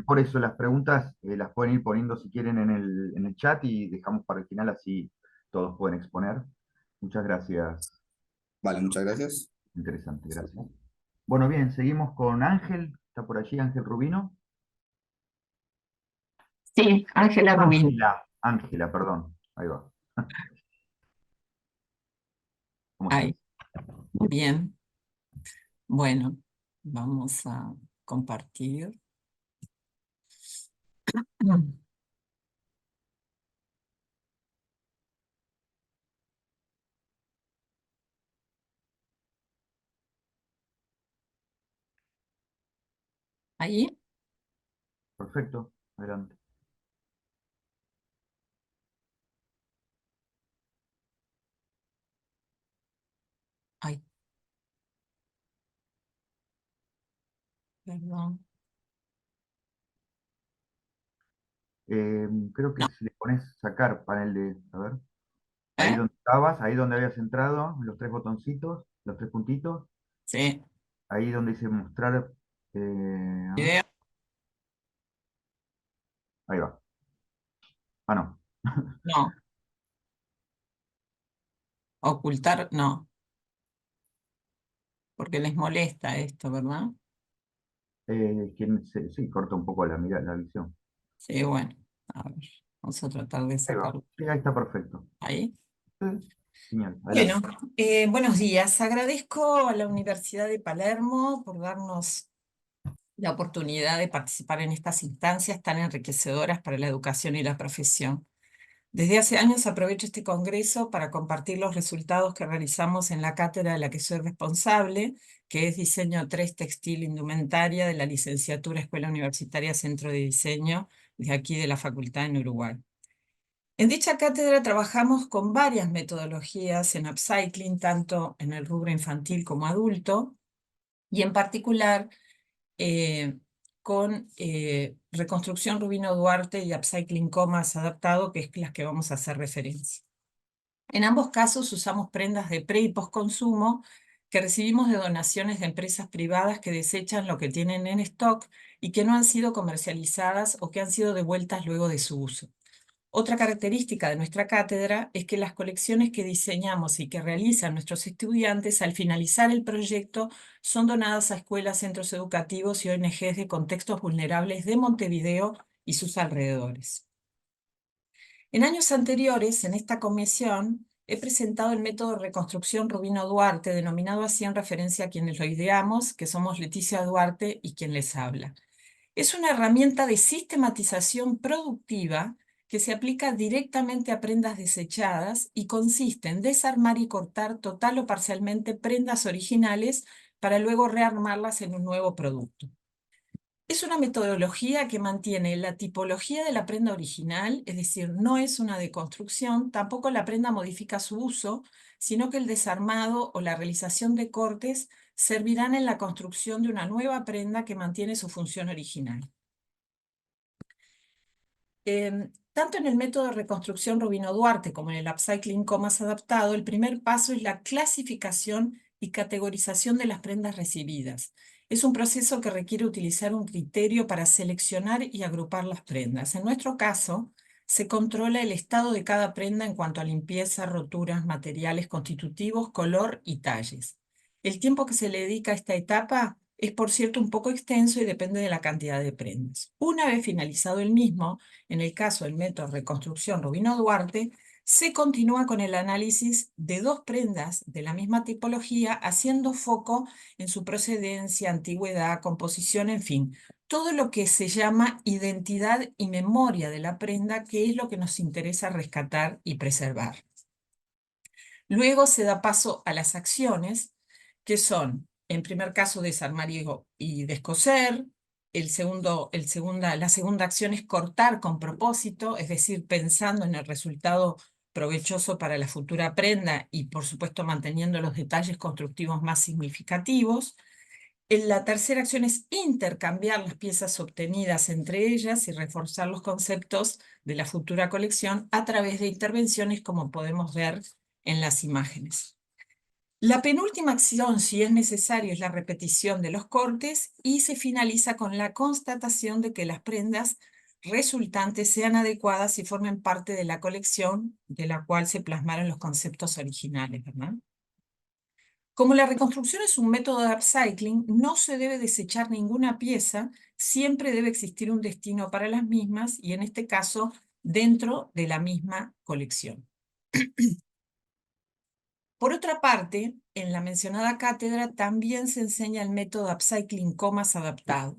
por eso las preguntas las pueden ir poniendo si quieren en el chat y dejamos para el final, así todos pueden exponer. Muchas gracias. Vale, muchas gracias. Interesante, gracias. Bueno, bien, seguimos con Ángel. ¿Está por allí Ángel Rubino? Sí, Ángela Rubino. Ángela, perdón. Ahí va. ¿Cómo estás? Ay, muy bien. Bueno, vamos a compartir. Ahí. Perfecto, adelante. Ay, perdón. Creo que No, si le pones sacar panel de, a ver, ahí ¿eh? donde estabas, ahí donde habías entrado, los tres botoncitos, los tres puntitos, Sí. ahí donde dice mostrar, a ver, Video. ahí va. Ah, no. No. Ocultar, no. Porque les molesta esto, ¿verdad? Sí, corta un poco la mirada, la visión. Sí, bueno. A ver, vamos a tratar de Ahí va. sacarlo. Sí, ahí está perfecto. Ahí. Sí, genial, Bueno, adelante. buenos días. Agradezco a la Universidad de Palermo por darnos la oportunidad de participar en estas instancias tan enriquecedoras para la educación y la profesión. Desde hace años aprovecho este congreso para compartir los resultados que realizamos en la cátedra de la que soy responsable, que es Diseño 3 Textil Indumentaria de la Licenciatura Escuela Universitaria Centro de Diseño, de aquí de la Facultad en Uruguay. En dicha cátedra trabajamos con varias metodologías en upcycling, tanto en el rubro infantil como adulto, y en particular con reconstrucción Rubino Duarte y upcycling Comas adaptado, que es las que vamos a hacer referencia. En ambos casos usamos prendas de pre- y postconsumo que recibimos de donaciones de empresas privadas que desechan lo que tienen en stock y que no han sido comercializadas o que han sido devueltas luego de su uso. Otra característica de nuestra cátedra es que las colecciones que diseñamos y que realizan nuestros estudiantes al finalizar el proyecto son donadas a escuelas, centros educativos y ONGs de contextos vulnerables de Montevideo y sus alrededores. En años anteriores, en esta comisión, he presentado el método de reconstrucción Rubino Duarte, denominado así en referencia a quienes lo ideamos, que somos Leticia Duarte y quien les habla. Es una herramienta de sistematización productiva que se aplica directamente a prendas desechadas y consiste en desarmar y cortar total o parcialmente prendas originales para luego rearmarlas en un nuevo producto. Es una metodología que mantiene la tipología de la prenda original, es decir, no es una deconstrucción, tampoco la prenda modifica su uso, sino que el desarmado o la realización de cortes servirán en la construcción de una nueva prenda que mantiene su función original. Tanto en el método de reconstrucción Rubino Duarte como en el upcycling Comas adaptado, el primer paso es la clasificación y categorización de las prendas recibidas. Es un proceso que requiere utilizar un criterio para seleccionar y agrupar las prendas. En nuestro caso, se controla el estado de cada prenda en cuanto a limpieza, roturas, materiales constitutivos, color y talles. El tiempo que se le dedica a esta etapa es, por cierto, un poco extenso y depende de la cantidad de prendas. Una vez finalizado el mismo, en el caso del método reconstrucción Rubino Duarte, se continúa con el análisis de dos prendas de la misma tipología, haciendo foco en su procedencia, antigüedad, composición, en fin, todo lo que se llama identidad y memoria de la prenda, que es lo que nos interesa rescatar y preservar. Luego se da paso a las acciones, que son, en primer caso, desarmar y descoser. La segunda acción es cortar con propósito, es decir, pensando en el resultado provechoso para la futura prenda y, por supuesto, manteniendo los detalles constructivos más significativos. La tercera acción es intercambiar las piezas obtenidas entre ellas y reforzar los conceptos de la futura colección a través de intervenciones, como podemos ver en las imágenes. La penúltima acción, si es necesario, es la repetición de los cortes y se finaliza con la constatación de que las prendas resultantes sean adecuadas y formen parte de la colección de la cual se plasmaron los conceptos originales, ¿verdad? Como la reconstrucción es un método de upcycling, no se debe desechar ninguna pieza, siempre debe existir un destino para las mismas y en este caso dentro de la misma colección. Por otra parte, en la mencionada cátedra también se enseña el método Upcycling Comas adaptado.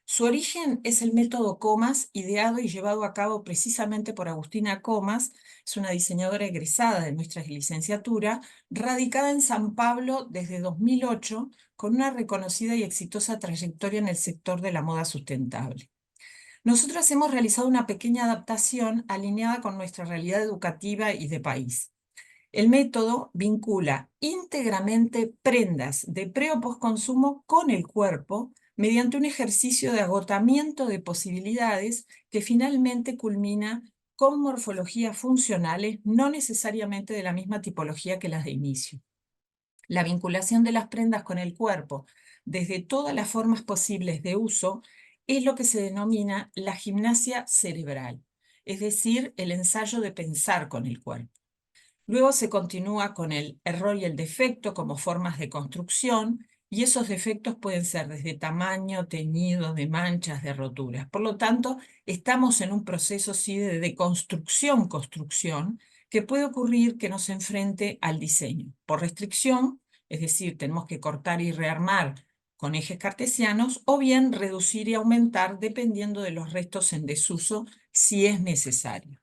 Su origen es el método Comas, ideado y llevado a cabo precisamente por Agustina Comas, es una diseñadora egresada de nuestra licenciatura, radicada en San Pablo desde 2008, con una reconocida y exitosa trayectoria en el sector de la moda sustentable. Nosotros hemos realizado una pequeña adaptación alineada con nuestra realidad educativa y de país. El método vincula íntegramente prendas de pre- o postconsumo con el cuerpo mediante un ejercicio de agotamiento de posibilidades que finalmente culmina con morfologías funcionales, no necesariamente de la misma tipología que las de inicio. La vinculación de las prendas con el cuerpo desde todas las formas posibles de uso es lo que se denomina la gimnasia cerebral, es decir, el ensayo de pensar con el cuerpo. Luego se continúa con el error y el defecto como formas de construcción, y esos defectos pueden ser desde tamaño, teñido, de manchas, de roturas. Por lo tanto, estamos en un proceso sí de deconstrucción-construcción que puede ocurrir que nos enfrente al diseño. Por restricción, es decir, tenemos que cortar y rearmar con ejes cartesianos, o bien reducir y aumentar dependiendo de los restos en desuso si es necesario.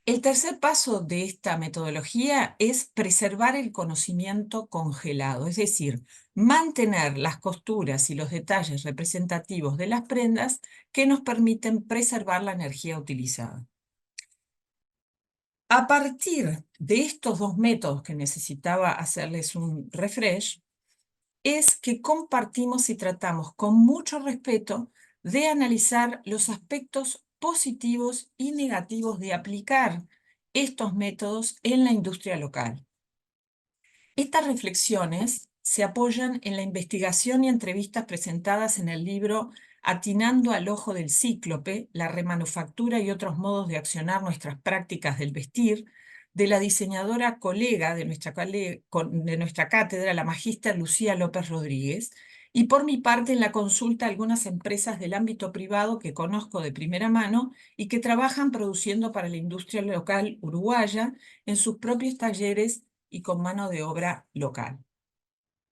El tercer paso de esta metodología es preservar el conocimiento congelado, es decir, mantener las costuras y los detalles representativos de las prendas que nos permiten preservar la energía utilizada. A partir de estos dos métodos que necesitaba hacerles un refresh, es que compartimos y tratamos con mucho respeto de analizar los aspectos positivos y negativos de aplicar estos métodos en la industria local. Estas reflexiones se apoyan en la investigación y entrevistas presentadas en el libro Atinando al ojo del cíclope, la remanufactura y otros modos de accionar nuestras prácticas del vestir, de la diseñadora colega de nuestra cátedra, la magíster Lucía López Rodríguez, y por mi parte en la consulta a algunas empresas del ámbito privado que conozco de primera mano y que trabajan produciendo para la industria local uruguaya en sus propios talleres y con mano de obra local.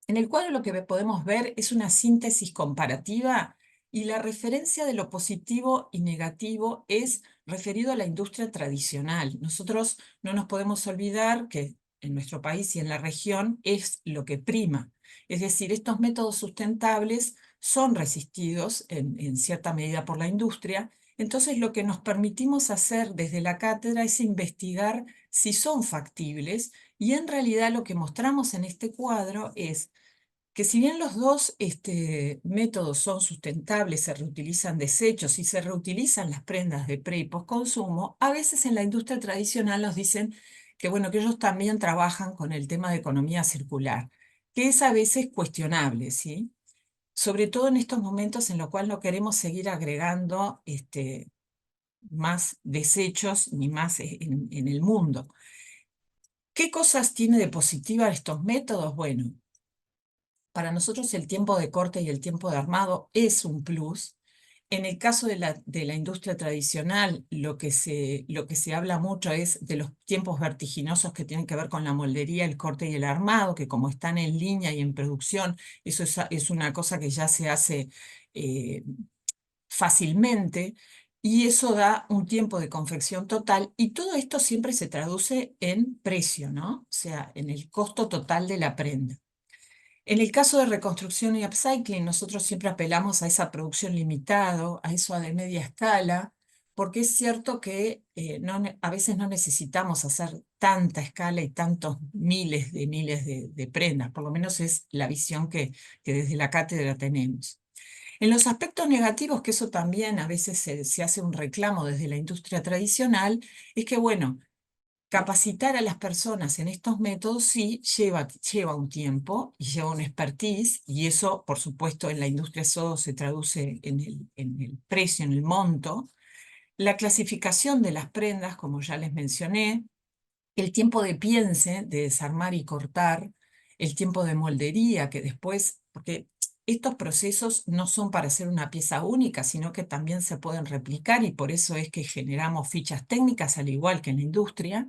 En el cuadro lo que podemos ver es una síntesis comparativa y la referencia de lo positivo y negativo es referido a la industria tradicional. Nosotros no nos podemos olvidar que en nuestro país y en la región es lo que prima. Es decir, estos métodos sustentables son resistidos en cierta medida por la industria. Entonces lo que nos permitimos hacer desde la cátedra es investigar si son factibles y en realidad lo que mostramos en este cuadro es que si bien los dos métodos son sustentables, se reutilizan desechos y se reutilizan las prendas de pre y postconsumo, a veces en la industria tradicional nos dicen que, bueno, que ellos también trabajan con el tema de economía circular, que es a veces cuestionable, ¿sí? Sobre todo en estos momentos en los cuales no queremos seguir agregando más desechos ni más en el mundo. ¿Qué cosas tiene de positiva estos métodos? Bueno, para nosotros el tiempo de corte y el tiempo de armado es un plus. En el caso de la industria tradicional, lo que se habla mucho es de los tiempos vertiginosos que tienen que ver con la moldería, el corte y el armado, que como están en línea y en producción, eso es una cosa que ya se hace fácilmente, y eso da un tiempo de confección total, y todo esto siempre se traduce en precio, ¿no? O sea, en el costo total de la prenda. En el caso de reconstrucción y upcycling, nosotros siempre apelamos a esa producción limitada, a eso de media escala, porque es cierto que a veces no necesitamos hacer tanta escala y tantos miles de prendas, por lo menos es la visión que desde la cátedra tenemos. En los aspectos negativos, que eso también a veces se hace un reclamo desde la industria tradicional, es que, bueno, capacitar a las personas en estos métodos sí lleva un tiempo y lleva una expertise, y eso, por supuesto, en la industria eso se traduce en el precio, en el monto. La clasificación de las prendas, como ya les mencioné, el tiempo de piense, de desarmar y cortar, el tiempo de moldería, que después, porque estos procesos no son para hacer una pieza única, sino que también se pueden replicar, y por eso es que generamos fichas técnicas, al igual que en la industria.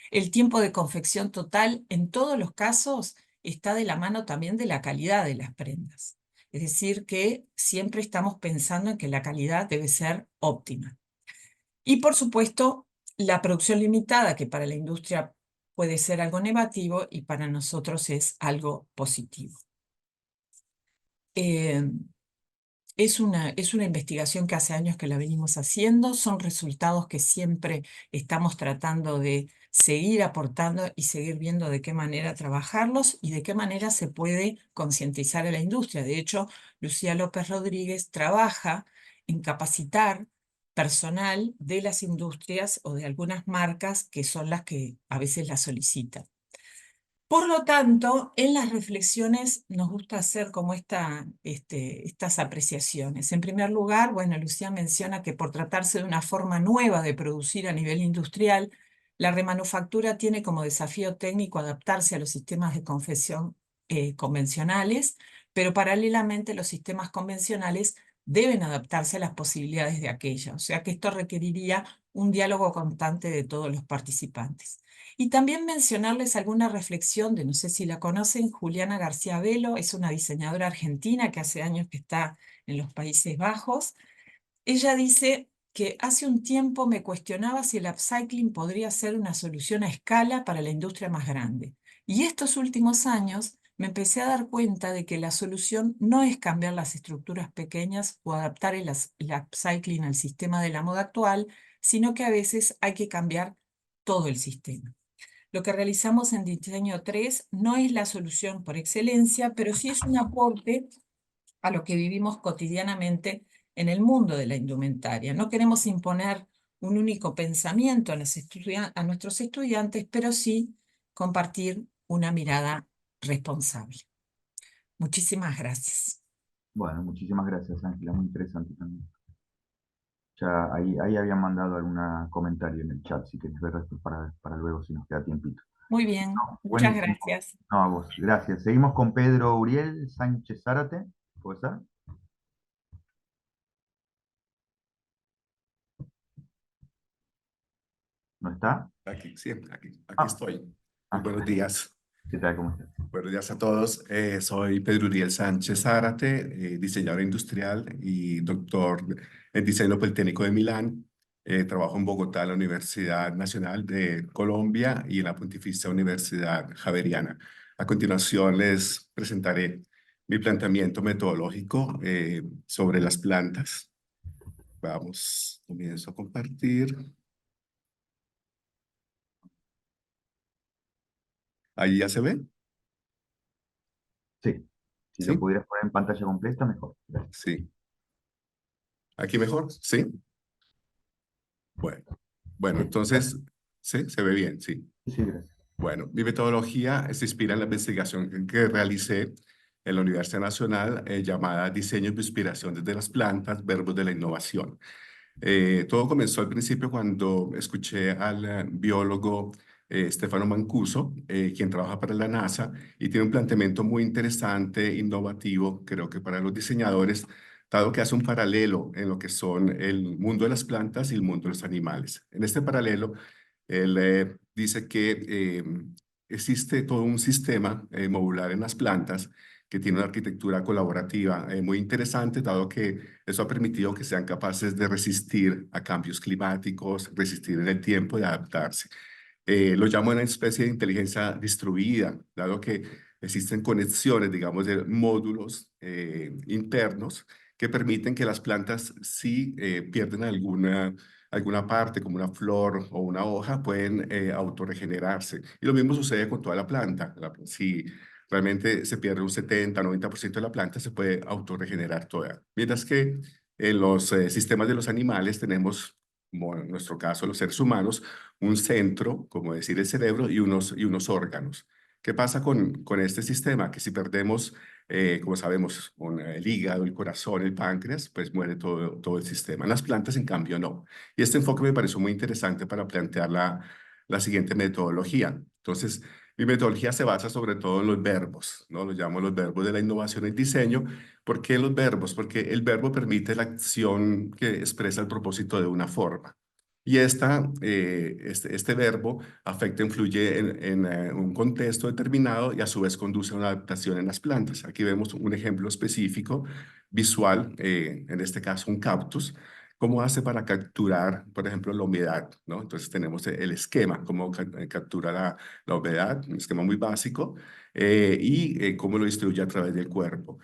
El tiempo de confección total, en todos los casos, está de la mano también de la calidad de las prendas. Es decir, que siempre estamos pensando en que la calidad debe ser óptima. Y por supuesto, la producción limitada, que para la industria puede ser algo negativo y para nosotros es algo positivo. Es una investigación que hace años que la venimos haciendo, son resultados que siempre estamos tratando de seguir aportando y seguir viendo de qué manera trabajarlos y de qué manera se puede concientizar a la industria. De hecho, Lucía López Rodríguez trabaja en capacitar personal de las industrias o de algunas marcas que son las que a veces la solicitan. Por lo tanto, en las reflexiones nos gusta hacer como estas apreciaciones. En primer lugar, bueno, Lucía menciona que por tratarse de una forma nueva de producir a nivel industrial, la remanufactura tiene como desafío técnico adaptarse a los sistemas de confección convencionales, pero paralelamente los sistemas convencionales deben adaptarse a las posibilidades de aquella. O sea que esto requeriría un diálogo constante de todos los participantes. Y también mencionarles alguna reflexión de, no sé si la conocen, Juliana García Velo, es una diseñadora argentina que hace años que está en los Países Bajos. Ella dice que hace un tiempo me cuestionaba si el upcycling podría ser una solución a escala para la industria más grande. Y estos últimos años me empecé a dar cuenta de que la solución no es cambiar las estructuras pequeñas o adaptar el upcycling al sistema de la moda actual, sino que a veces hay que cambiar todo el sistema. Lo que realizamos en Diseño 3 no es la solución por excelencia, pero sí es un aporte a lo que vivimos cotidianamente en el mundo de la indumentaria. No queremos imponer un único pensamiento a nuestros estudiantes, pero sí compartir una mirada responsable. Muchísimas gracias. Bueno, muchísimas gracias, Ángela, muy interesante también. Ya ahí habían mandado algún comentario en el chat, si querés ver esto para luego, si nos queda tiempito. Muy bien, muchas Buenísimo. gracias. No, a vos, gracias. Seguimos con Pedro Uriel Sánchez Zárate, ¿puede ser? ¿No está? Aquí, sí, aquí Ah, estoy. Muy ah, buenos días. ¿qué tal? ¿Cómo estás? Buenos días a todos. Soy Pedro Uriel Sánchez Zárate, diseñador industrial y doctor en diseño politécnico de Milán. Trabajo en Bogotá, en la Universidad Nacional de Colombia y en la Pontificia Universidad Javeriana. A continuación les presentaré mi planteamiento metodológico sobre las plantas. Vamos, comienzo a compartir. ¿Ahí ya se ve? Sí, si lo ¿Sí? pudieras poner en pantalla completa, mejor. Gracias. Sí. ¿Aquí mejor? ¿Sí? Bueno, entonces, ¿sí? Se ve bien, sí. Sí, gracias. Bueno, mi metodología se inspira en la investigación que realicé en la Universidad Nacional llamada Diseño de Inspiración desde las plantas, verbos de la innovación. Todo comenzó al principio cuando escuché al biólogo Stefano Mancuso, quien trabaja para la NASA y tiene un planteamiento muy interesante, innovativo, creo que para los diseñadores, dado que hace un paralelo en lo que son el mundo de las plantas y el mundo de los animales. En este paralelo, él dice que existe todo un sistema modular en las plantas que tiene una arquitectura colaborativa muy interesante, dado que eso ha permitido que sean capaces de resistir a cambios climáticos, resistir en el tiempo y adaptarse. Lo llamo una especie de inteligencia distribuida, dado que existen conexiones, digamos, de módulos internos que permiten que las plantas, si pierden alguna parte, como una flor o una hoja, pueden autorregenerarse. Y lo mismo sucede con toda la planta. Si realmente se pierde un 70-90% de la planta, se puede autorregenerar toda. Mientras que en los sistemas de los animales tenemos, como en nuestro caso los seres humanos, un centro, como decir el cerebro, y unos órganos. ¿Qué pasa con este sistema? Que si perdemos, como sabemos, el hígado, el corazón, el páncreas, pues muere todo el sistema. En las plantas, en cambio, no. Y este enfoque me pareció muy interesante para plantear la siguiente metodología. Entonces, mi metodología se basa sobre todo en los verbos, ¿no? Lo llamo los verbos de la innovación y el diseño. ¿Por qué los verbos? Porque el verbo permite la acción que expresa el propósito de una forma. Y este verbo afecta, influye en un contexto determinado y a su vez conduce a una adaptación en las plantas. Aquí vemos un ejemplo específico visual, en este caso un cactus. ¿Cómo hace para capturar, por ejemplo, la humedad? ¿No? Entonces tenemos el esquema, cómo captura la humedad, un esquema muy básico, y cómo lo distribuye a través del cuerpo.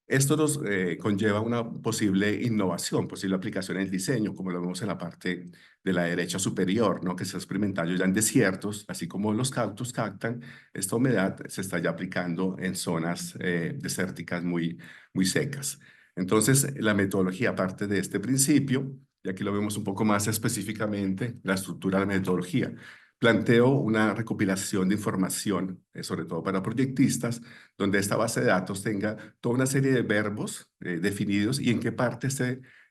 Esto nos conlleva una posible innovación, posible aplicación en el diseño, como lo vemos en la parte de la derecha superior, ¿no? Que se ha experimentado ya en desiertos, así como los cactus captan, esta humedad se está ya aplicando en zonas desérticas muy secas. Entonces, la metodología parte de este principio, y aquí lo vemos un poco más específicamente, la estructura de la metodología. Planteo una recopilación de información, sobre todo para proyectistas, donde esta base de datos tenga toda una serie de verbos definidos y en qué parte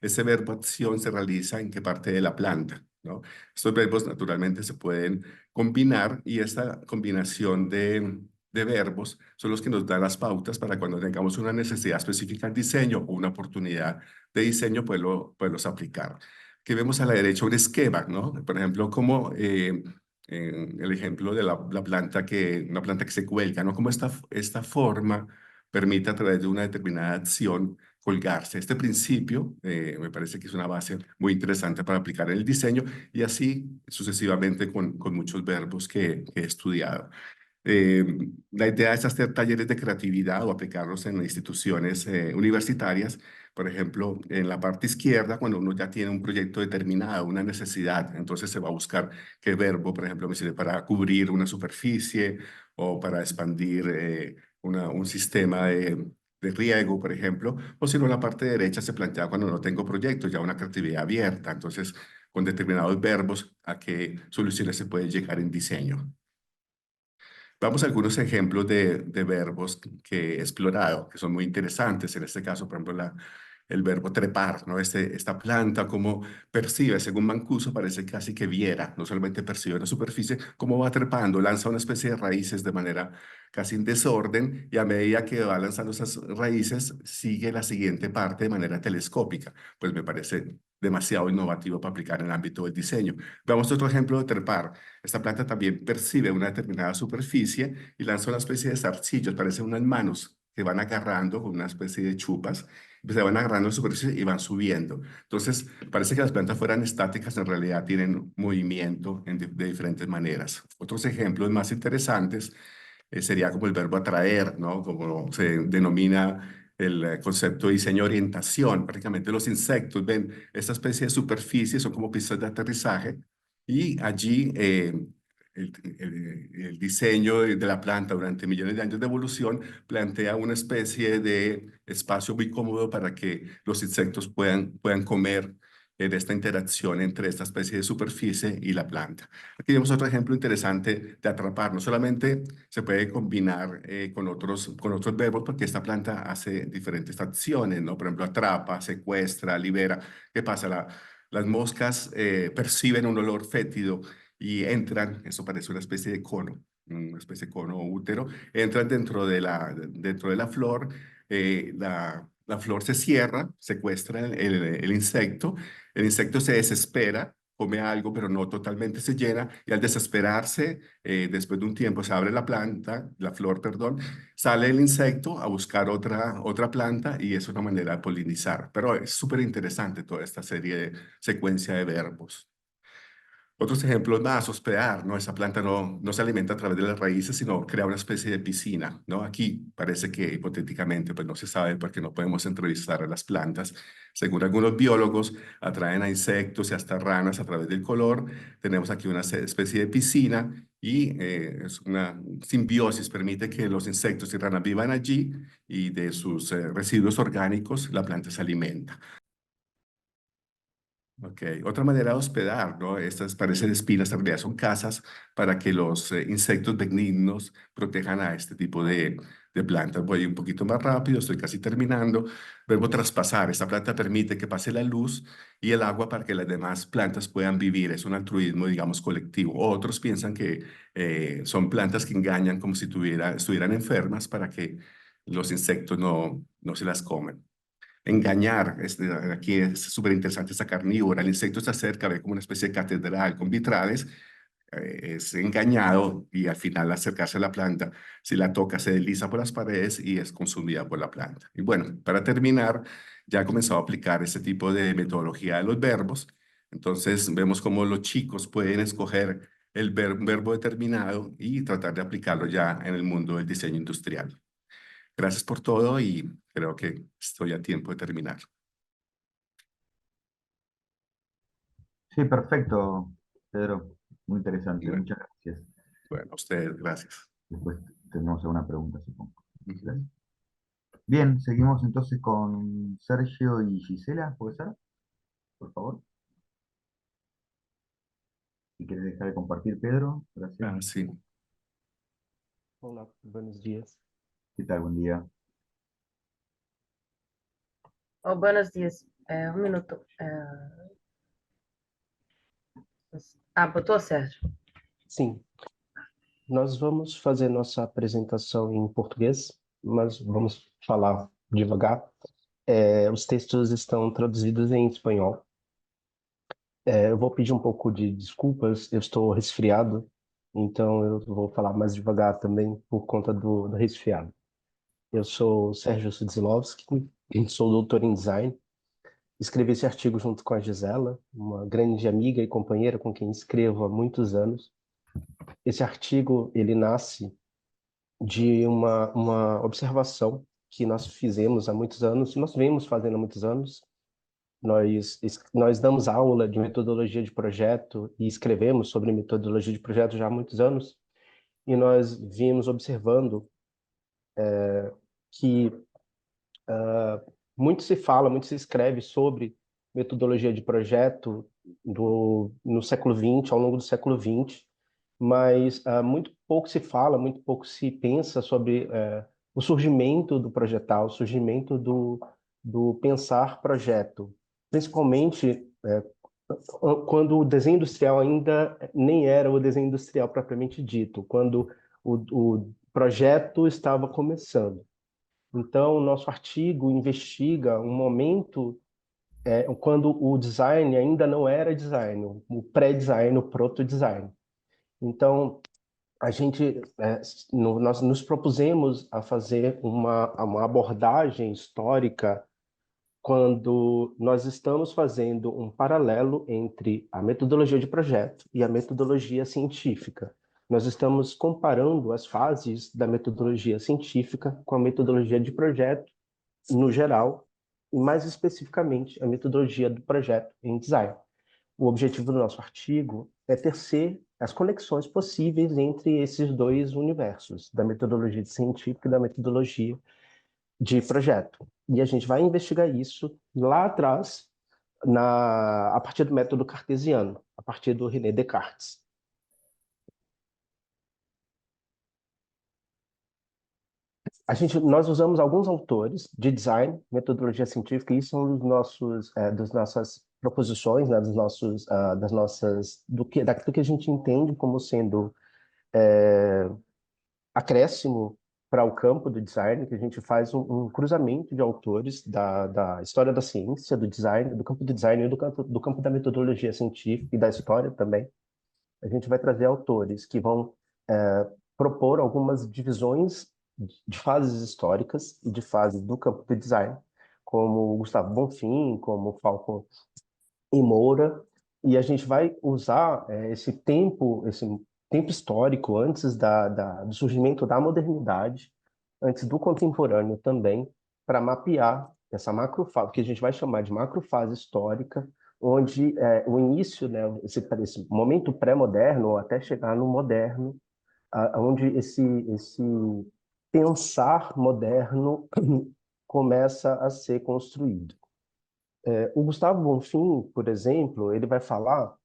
ese verbo acción se realiza, en qué parte de la planta, ¿no? Estos verbos naturalmente se pueden combinar y esta combinación de verbos son los que nos dan las pautas para cuando tengamos una necesidad específica en diseño o una oportunidad de diseño, poderlos aplicar. Aquí vemos a la derecha un esquema, ¿no? Por ejemplo, como en el ejemplo de una planta que se cuelga, ¿no? Como esta forma permite a través de una determinada acción colgarse. Este principio me parece que es una base muy interesante para aplicar en el diseño y así sucesivamente con muchos verbos que he estudiado. La idea es hacer talleres de creatividad o aplicarlos en instituciones universitarias. Por ejemplo, en la parte izquierda, cuando uno ya tiene un proyecto determinado, una necesidad, entonces se va a buscar qué verbo, por ejemplo, me sirve para cubrir una superficie o para expandir un sistema de riego, por ejemplo. O si no, en la parte derecha se plantea cuando no tengo proyectos, ya una creatividad abierta. Entonces, con determinados verbos a qué soluciones se puede llegar en diseño. Vamos a algunos ejemplos de verbos que he explorado, que son muy interesantes. En este caso, por ejemplo, el verbo trepar, ¿no? Esta planta, cómo percibe, según Mancuso, parece casi que viera, no solamente percibe la superficie, cómo va trepando, lanza una especie de raíces de manera casi en desorden, y a medida que va lanzando esas raíces, sigue la siguiente parte de manera telescópica. Pues me parece demasiado innovativo para aplicar en el ámbito del diseño. Veamos otro ejemplo de trepar. Esta planta también percibe una determinada superficie y lanza una especie de zarcillos, parecen unas manos que van agarrando con una especie de chupas, se van agarrando en la superficie y van subiendo. Entonces, parece que las plantas fueran estáticas, en realidad tienen movimiento de diferentes maneras. Otros ejemplos más interesantes sería como el verbo atraer, ¿no? Como se denomina el concepto de diseño orientación. Prácticamente los insectos ven esta especie de superficie, son como pistas de aterrizaje, y allí el diseño de la planta durante millones de años de evolución plantea una especie de espacio muy cómodo para que los insectos puedan comer de esta interacción entre esta especie de superficie y la planta. Aquí vemos otro ejemplo interesante de atrapar. No solamente se puede combinar con otros verbos, porque esta planta hace diferentes acciones, ¿no? Por ejemplo, atrapa, secuestra, libera. ¿Qué pasa? Las moscas perciben un olor fétido y entran, eso parece una especie de cono útero, entran dentro de la flor, la flor se cierra, secuestra el insecto se desespera, come algo, pero no totalmente se llena, y al desesperarse, después de un tiempo se abre la flor, perdón, sale el insecto a buscar otra planta, y es una manera de polinizar. Pero es súper interesante toda esta secuencia de verbos. Otros ejemplos más, hospedar, ¿no? Esa planta no se alimenta a través de las raíces, sino crea una especie de piscina, ¿no? Aquí parece que hipotéticamente, pues no se sabe porque no podemos entrevistar a las plantas. Según algunos biólogos, atraen a insectos y hasta ranas a través del color. Tenemos aquí una especie de piscina y es una simbiosis, permite que los insectos y ranas vivan allí, y de sus residuos orgánicos la planta se alimenta. Ok, otra manera de hospedar, ¿no? Estas parecen espinas, en realidad son casas para que los insectos benignos protejan a este tipo de plantas. Voy un poquito más rápido, estoy casi terminando. Verbo traspasar. Esta planta permite que pase la luz y el agua para que las demás plantas puedan vivir. Es un altruismo, digamos, colectivo. Otros piensan que son plantas que engañan como si estuvieran enfermas para que los insectos no se las comen. Engañar, aquí es súper interesante esta carnívora, el insecto se acerca, ve como una especie de catedral con vitrales, es engañado, y al final al acercarse a la planta, si la toca se desliza por las paredes y es consumida por la planta. Y bueno, para terminar, ya he comenzado a aplicar este tipo de metodología de los verbos. Entonces vemos cómo los chicos pueden escoger un verbo determinado y tratar de aplicarlo ya en el mundo del diseño industrial. Gracias por todo y creo que estoy a tiempo de terminar. Sí, perfecto, Pedro. Muy interesante. Bueno, Muchas gracias. bueno, a ustedes, gracias. Después tenemos alguna pregunta, supongo. Ujú. Gracias. Bien, seguimos entonces con Sergio y Gisela, ¿puede ser? Por favor. Si quieres dejar de compartir, Pedro. Gracias. Ah, sí. Hola, buenos días. ¿Qué tal? Buen día. Oh, buenos dias. Um minuto. Botou, Sérgio? Sim, nós vamos fazer nossa apresentação em português, mas vamos falar devagar. Os textos estão traduzidos em espanhol. Eu vou pedir um pouco de desculpas, eu estou resfriado, então eu vou falar mais devagar também por conta do resfriado. Eu sou Sérgio Sudzilowski, sou doutor em design. Escrevi esse artigo junto com a Gisela, uma grande amiga e companheira com quem escrevo há muitos anos. Esse artigo, ele nasce de uma observação que nós fizemos há muitos anos, nós vemos fazendo há muitos anos. Nós damos aula de metodologia de projeto e escrevemos sobre metodologia de projeto já há muitos anos, e nós vimos observando que muito se fala, muito se escreve sobre metodologia de projeto no século XX, ao longo do século XX, mas muito pouco se fala, muito pouco se pensa sobre o surgimento do projetal, o surgimento do pensar projeto, principalmente quando o desenho industrial ainda nem era o desenho industrial propriamente dito, quando o projeto estava começando. Então, o nosso artigo investiga um momento quando o design ainda não era design, o pré-design, o proto-design. Então, nós nos propusemos a fazer uma abordagem histórica quando nós estamos fazendo um paralelo entre a metodologia de projeto e a metodologia científica. Nós estamos comparando as fases da metodologia científica com a metodologia de projeto, no geral, e mais especificamente a metodologia do projeto em design. O objetivo do nosso artigo é tecer as conexões possíveis entre esses dois universos, da metodologia científica e da metodologia de projeto. E a gente vai investigar isso lá atrás, a partir do método cartesiano, a partir do René Descartes. Nós usamos alguns autores de design, metodologia científica, e isso é um das nossas proposições, né, do que a gente entende como sendo acréscimo para o campo do design, que a gente faz um cruzamento de autores da história da ciência, do design, do campo do design e do campo da metodologia científica e da história também. A gente vai trazer autores que vão propor algumas divisões de fases históricas e de fases do campo do design, como Gustavo Bonfim, como Falcon e Moura, e a gente vai usar esse tempo histórico antes do surgimento da modernidade, antes do contemporâneo também, para mapear essa macrofase, que a gente vai chamar de macrofase histórica, onde o início, né, esse momento pré-moderno, ou até chegar no moderno, onde esse pensar moderno começa a ser construído. O Gustavo Bonfim, por exemplo, ele vai falar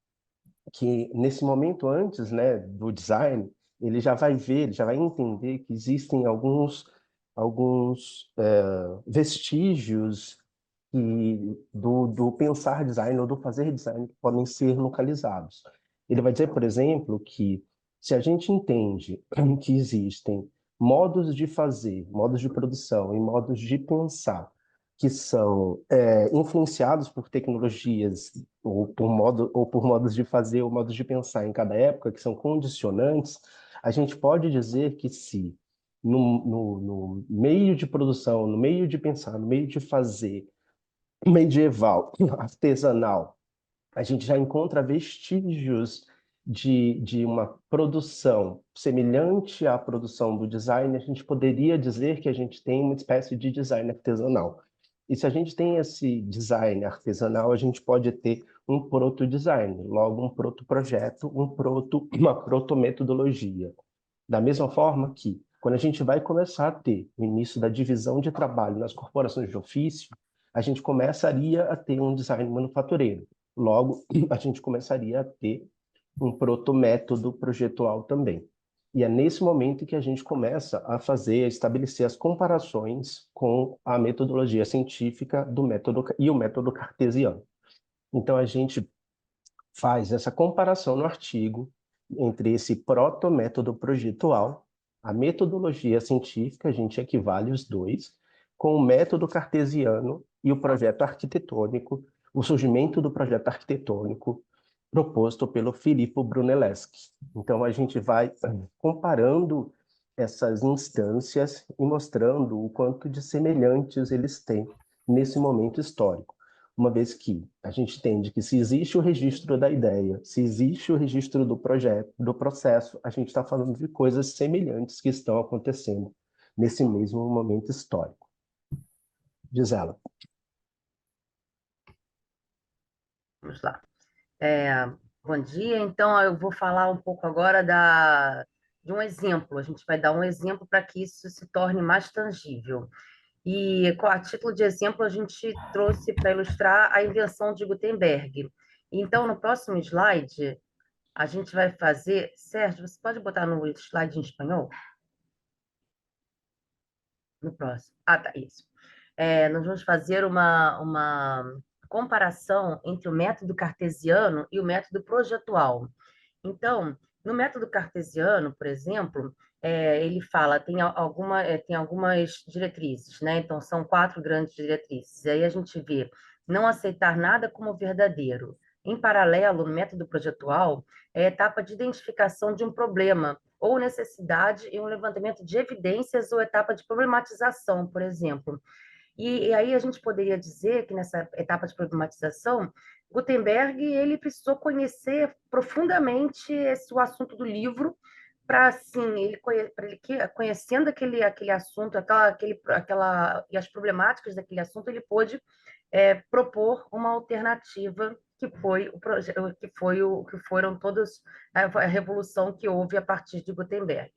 que nesse momento antes, né, do design, ele já vai entender que existem alguns vestígios do pensar design ou do fazer design que podem ser localizados. Ele vai dizer, por exemplo, que se a gente entende que existem modos de fazer, modos de produção e modos de pensar que são influenciados por tecnologias ou por modos de fazer ou modos de pensar em cada época, que são condicionantes, a gente pode dizer que se no meio de produção, no meio de pensar, no meio de fazer medieval, artesanal, a gente já encontra vestígios de uma produção semelhante à produção do design, a gente poderia dizer que a gente tem uma espécie de design artesanal. E se a gente tem esse design artesanal, a gente pode ter um proto-design, logo um proto-projeto, uma proto-metodologia. Da mesma forma que, quando a gente vai começar a ter o início da divisão de trabalho nas corporações de ofício, a gente começaria a ter um design manufatureiro. Logo, a gente começaria a ter um proto-método projetual também. E é nesse momento que a gente começa a estabelecer as comparações com a metodologia científica e o método cartesiano. Então, a gente faz essa comparação no artigo entre esse proto-método projetual, a metodologia científica, a gente equivale os dois, com o método cartesiano e o projeto arquitetônico, o surgimento do projeto arquitetônico proposto pelo Filippo Brunelleschi. Então, a gente vai comparando essas instâncias e mostrando o quanto de semelhantes eles têm nesse momento histórico. Uma vez que a gente entende que se existe o registro da ideia, se existe o registro do projeto, do processo, a gente está falando de coisas semelhantes que estão acontecendo nesse mesmo momento histórico. Gisela. Vamos lá. Bom dia. Então, eu vou falar um pouco agora de um exemplo. A gente vai dar um exemplo para que isso se torne mais tangível. E, a título de exemplo, a gente trouxe para ilustrar a invenção de Gutenberg. Então, no próximo slide, a gente vai fazer... Sérgio, você pode botar no slide em espanhol? No próximo. Ah, tá, isso. Nós vamos fazer uma comparação entre o método cartesiano e o método projetual. Então, no método cartesiano, por exemplo, ele fala, tem algumas diretrizes, né? Então, são 4 grandes diretrizes. Aí a gente vê não aceitar nada como verdadeiro. Em paralelo, no método projetual, é a etapa de identificação de um problema ou necessidade e um levantamento de evidências ou etapa de problematização, por exemplo. E aí a gente poderia dizer que nessa etapa de problematização, Gutenberg ele precisou conhecer profundamente o assunto do livro para assim conhecendo aquele assunto, e as problemáticas daquele assunto, ele pôde propor uma alternativa que foi o projeto, que foram todas a revolução que houve a partir de Gutenberg.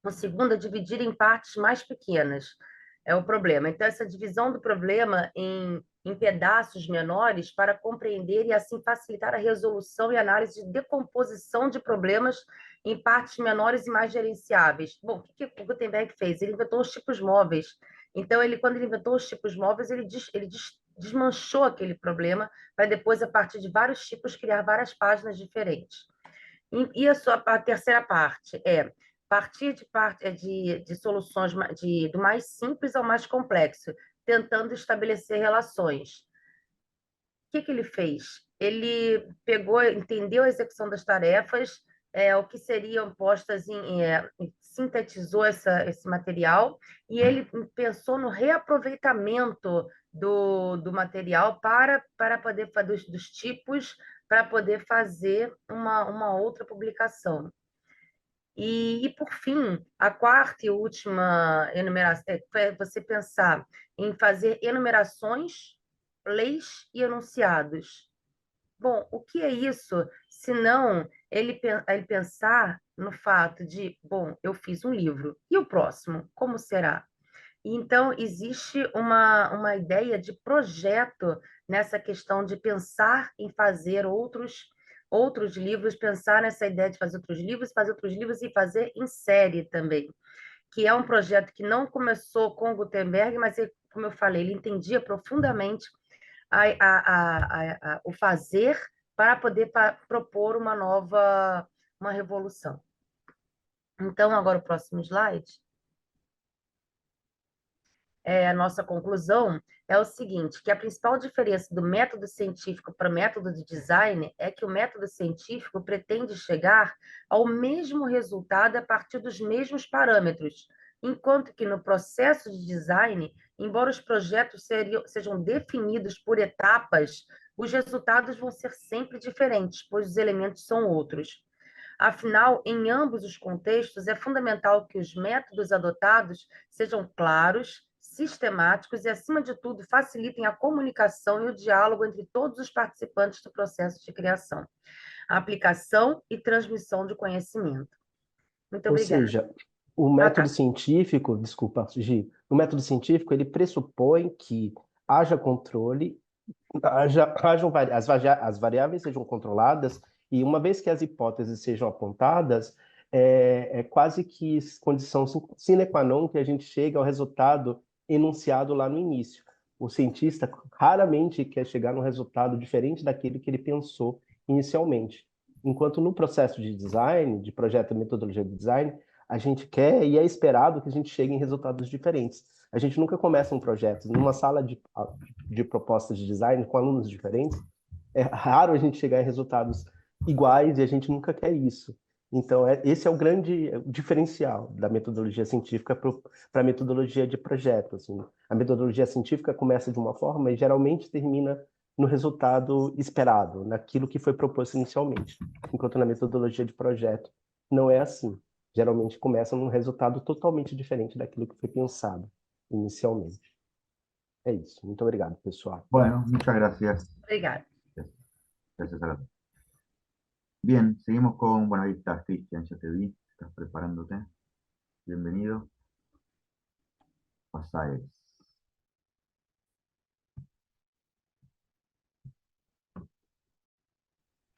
O segundo é dividir em partes mais pequenas. É o problema. Então, essa divisão do problema em pedaços menores para compreender e, assim, facilitar a resolução e análise de decomposição de problemas em partes menores e mais gerenciáveis. Bom, o que o Gutenberg fez? Ele inventou os tipos móveis. Então, quando ele inventou os tipos móveis, ele desmanchou aquele problema para depois, a partir de vários tipos, criar várias páginas diferentes. E a terceira parte é partir de soluções do mais simples ao mais complexo, tentando estabelecer relações. O que ele fez? Ele entendeu a execução das tarefas, o que seriam postas sintetizou esse material e ele pensou no reaproveitamento do material para poder dos tipos para poder fazer uma outra publicação. E, por fim, a quarta e última enumeração é você pensar em fazer enumerações, leis e enunciados. Bom, o que é isso, se não ele pensar no fato de, bom, eu fiz um livro, e o próximo, como será? Então, existe uma ideia de projeto nessa questão de pensar em fazer outros livros, pensar nessa ideia de fazer outros livros e fazer em série também, que é um projeto que não começou com Gutenberg, mas, como eu falei, ele entendia profundamente o fazer para poder propor uma revolução. Então, agora o próximo slide. A nossa conclusão é o seguinte, que a principal diferença do método científico para o método de design é que o método científico pretende chegar ao mesmo resultado a partir dos mesmos parâmetros, enquanto que no processo de design, embora os projetos sejam definidos por etapas, os resultados vão ser sempre diferentes, pois os elementos são outros. Afinal, em ambos os contextos, é fundamental que os métodos adotados sejam claros, sistemáticos e, acima de tudo, facilitem a comunicação e o diálogo entre todos os participantes do processo de criação, a aplicação e transmissão de conhecimento. Muito Ou obrigada. seja, o método científico, desculpa, Gi, o método científico, ele pressupõe que haja controle, as variáveis sejam controladas, e uma vez que as hipóteses sejam apontadas, é quase que condição sine qua non que a gente chega ao resultado enunciado lá no início. O cientista raramente quer chegar num resultado diferente daquele que ele pensou inicialmente. Enquanto no processo de design, de projeto e metodologia de design, a gente quer e é esperado que a gente chegue em resultados diferentes. A gente nunca começa um projeto numa sala de propostas de design com alunos diferentes. É raro a gente chegar em resultados iguais e a gente nunca quer isso. Então, esse é o grande diferencial da metodologia científica para a metodologia de projeto. Assim. A metodologia científica começa de uma forma e geralmente termina no resultado esperado, naquilo que foi proposto inicialmente. Enquanto na metodologia de projeto não é assim. Geralmente começa num resultado totalmente diferente daquilo que foi pensado inicialmente. É isso. Muito obrigado, pessoal. Bueno, muchas gracias. Obrigada. Gracias a todos. Bien, seguimos con, bueno, ahí estás, Cristian, ya te vi, estás preparándote. Bienvenido. Pasáis.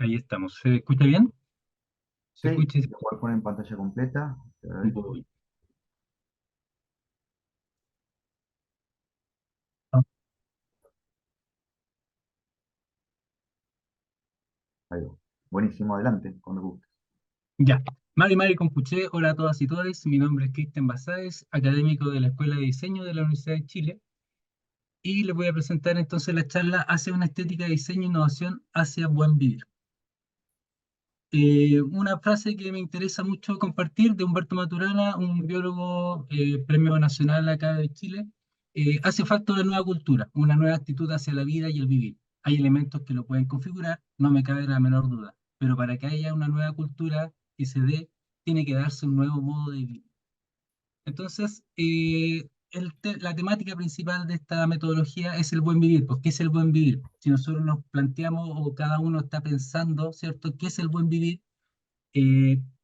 Ahí estamos. ¿Se escucha bien? ¿Se Sí, escucha? lo puedes poner en pantalla completa. A ver. Voy. Ahí va. Buenísimo, adelante, cuando gustes. Ya. Mari Compuché, hola a todas y todos. Mi nombre es Cristian Basáez, académico de la Escuela de Diseño de la Universidad de Chile. Y les voy a presentar entonces la charla Hacia una estética de diseño e innovación hacia buen vivir. Una frase que me interesa mucho compartir de Humberto Maturana, un biólogo premio nacional acá de Chile. Hace falta una nueva cultura, una nueva actitud hacia la vida y el vivir. Hay elementos que lo pueden configurar, no me cabe la menor duda, pero para que haya una nueva cultura que se dé, tiene que darse un nuevo modo de vivir. Entonces, la temática principal de esta metodología es el buen vivir. Pues, ¿qué es el buen vivir? Si nosotros nos planteamos o cada uno está pensando, ¿cierto?, ¿qué es el buen vivir?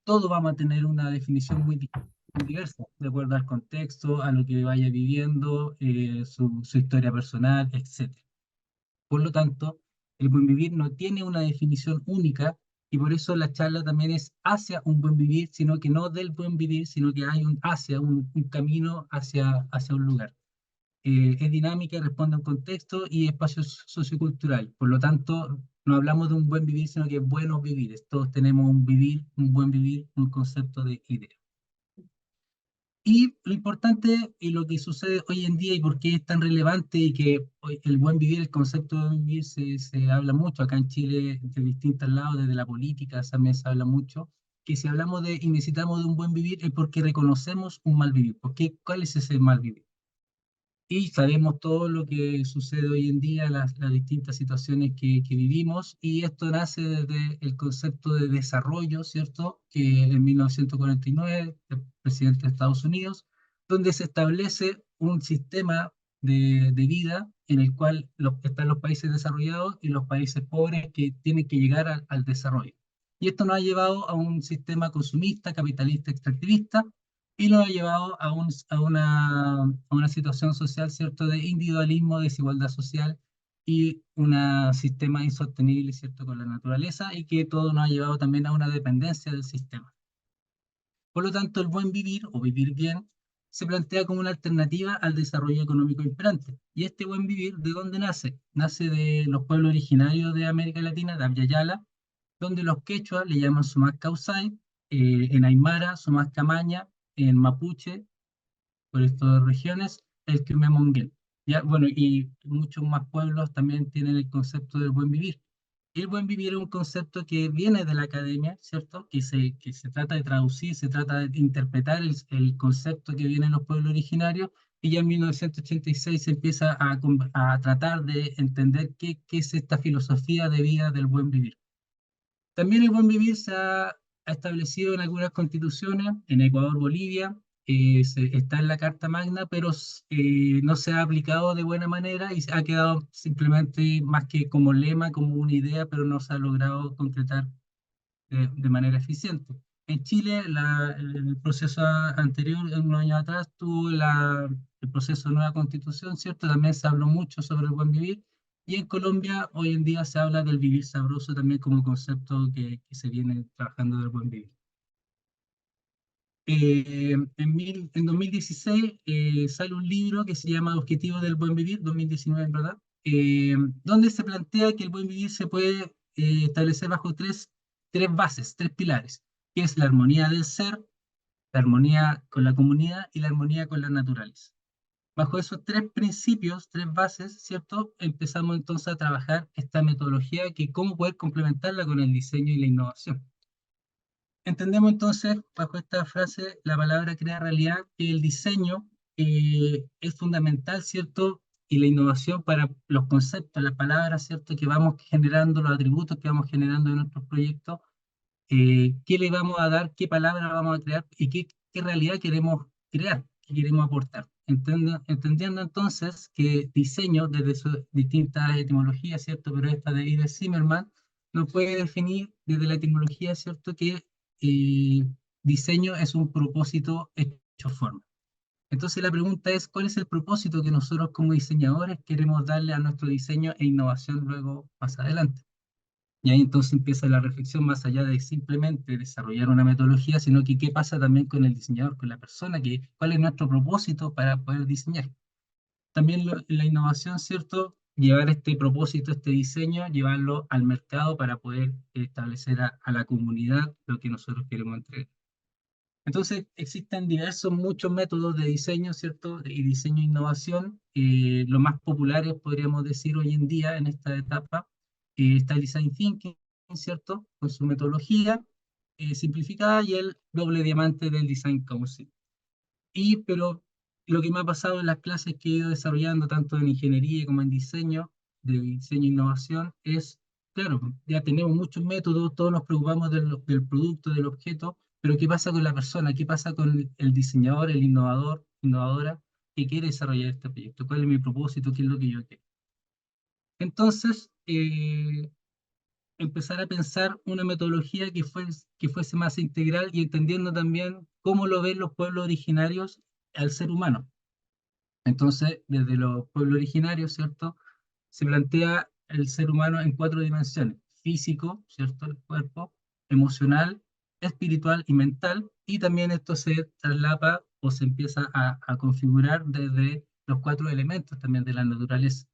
Todos vamos a tener una definición muy diversa, de acuerdo al contexto, a lo que vaya viviendo, su historia personal, etc. Por lo tanto, el buen vivir no tiene una definición única y por eso la charla también es hacia un buen vivir, sino que no del buen vivir, sino que hay un camino hacia un lugar. Es dinámica, responde a un contexto y espacio sociocultural. Por lo tanto, no hablamos de un buen vivir, sino que buenos vivires. Todos tenemos un vivir, un buen vivir, un concepto de idea. Y lo importante y lo que sucede hoy en día y por qué es tan relevante y que hoy el buen vivir, el concepto de buen vivir se habla mucho acá en Chile, de distintos lados, desde la política también se habla mucho, que si hablamos de y necesitamos de un buen vivir es porque reconocemos un mal vivir. ¿Cuál es ese mal vivir? Y sabemos todo lo que sucede hoy en día, las distintas situaciones que vivimos, y esto nace desde el concepto de desarrollo, ¿cierto? Que en 1949, el presidente de Estados Unidos, donde se establece un sistema de vida en el cual están los países desarrollados y los países pobres que tienen que llegar al desarrollo. Y esto nos ha llevado a un sistema consumista, capitalista, extractivista, y lo ha llevado a una situación social, ¿cierto?, de individualismo, desigualdad social y un sistema insostenible, ¿cierto?, con la naturaleza y que todo nos ha llevado también a una dependencia del sistema. Por lo tanto, el buen vivir o vivir bien se plantea como una alternativa al desarrollo económico imperante. ¿Y este buen vivir de dónde nace? Nace de los pueblos originarios de América Latina, de Abya Yala, donde los quechuas le llaman Sumac Causay, en Aymara, Sumac Camaña, en Mapuche, por estas regiones, el Monguel. Ya, bueno, y muchos más pueblos también tienen el concepto del buen vivir. El buen vivir es un concepto que viene de la academia, ¿cierto? Que se trata de traducir, se trata de interpretar el concepto que viene en los pueblos originarios, y ya en 1986 se empieza a tratar de entender qué es esta filosofía de vida del buen vivir. También el buen vivir se ha establecido en algunas constituciones, en Ecuador, Bolivia, está en la Carta Magna, pero no se ha aplicado de buena manera y ha quedado simplemente más que como lema, como una idea, pero no se ha logrado concretar de manera eficiente. En Chile, el proceso anterior, unos años atrás, tuvo el proceso de nueva constitución, ¿cierto? También se habló mucho sobre el buen vivir. Y en Colombia, hoy en día se habla del vivir sabroso también como concepto que se viene trabajando del buen vivir. En 2016 sale un libro que se llama Objetivos del Buen Vivir, 2019 en verdad, donde se plantea que el buen vivir se puede establecer bajo tres bases, tres pilares, que es la armonía del ser, la armonía con la comunidad y la armonía con la naturaleza. Bajo esos tres principios, tres bases, ¿cierto? Empezamos entonces a trabajar esta metodología que cómo poder complementarla con el diseño y la innovación. Entendemos entonces, bajo esta frase, la palabra crea realidad, que el diseño es fundamental, ¿cierto? Y la innovación para los conceptos, las palabras, ¿cierto? Que vamos generando, los atributos que vamos generando en nuestros proyectos, qué le vamos a dar, qué palabra vamos a crear y qué realidad queremos crear, qué queremos aportar. Entendiendo entonces que diseño, desde sus distintas etimologías, ¿cierto? Pero esta de Ives Zimmerman nos puede definir desde la etimología, ¿cierto? Que diseño es un propósito hecho forma. Entonces la pregunta es, ¿cuál es el propósito que nosotros como diseñadores queremos darle a nuestro diseño e innovación luego más adelante? Y ahí entonces empieza la reflexión más allá de simplemente desarrollar una metodología, sino que qué pasa también con el diseñador, con la persona, cuál es nuestro propósito para poder diseñar. También la innovación, ¿cierto? Llevar este propósito, este diseño, llevarlo al mercado para poder establecer a la comunidad lo que nosotros queremos entregar. Entonces, existen muchos métodos de diseño, ¿cierto? Y diseño e innovación. Los más populares, podríamos decir hoy en día, en esta etapa, está el Design Thinking, ¿cierto? Con su metodología simplificada y el doble diamante del Design Council. Pero lo que me ha pasado en las clases que he ido desarrollando, tanto en ingeniería como en diseño, de diseño e innovación, es, claro, ya tenemos muchos métodos, todos nos preocupamos del producto, del objeto, pero ¿qué pasa con la persona? ¿Qué pasa con el diseñador, el innovador, innovadora, que quiere desarrollar este proyecto? ¿Cuál es mi propósito? ¿Qué es lo que yo quiero? Entonces, empezar a pensar una metodología que fuese más integral y entendiendo también cómo lo ven los pueblos originarios al ser humano. Entonces, desde los pueblos originarios, ¿cierto? Se plantea el ser humano en 4 dimensiones: físico, ¿cierto? El cuerpo, emocional, espiritual y mental, y también esto se traslapa o se empieza a configurar desde los 4 elementos también de la naturaleza.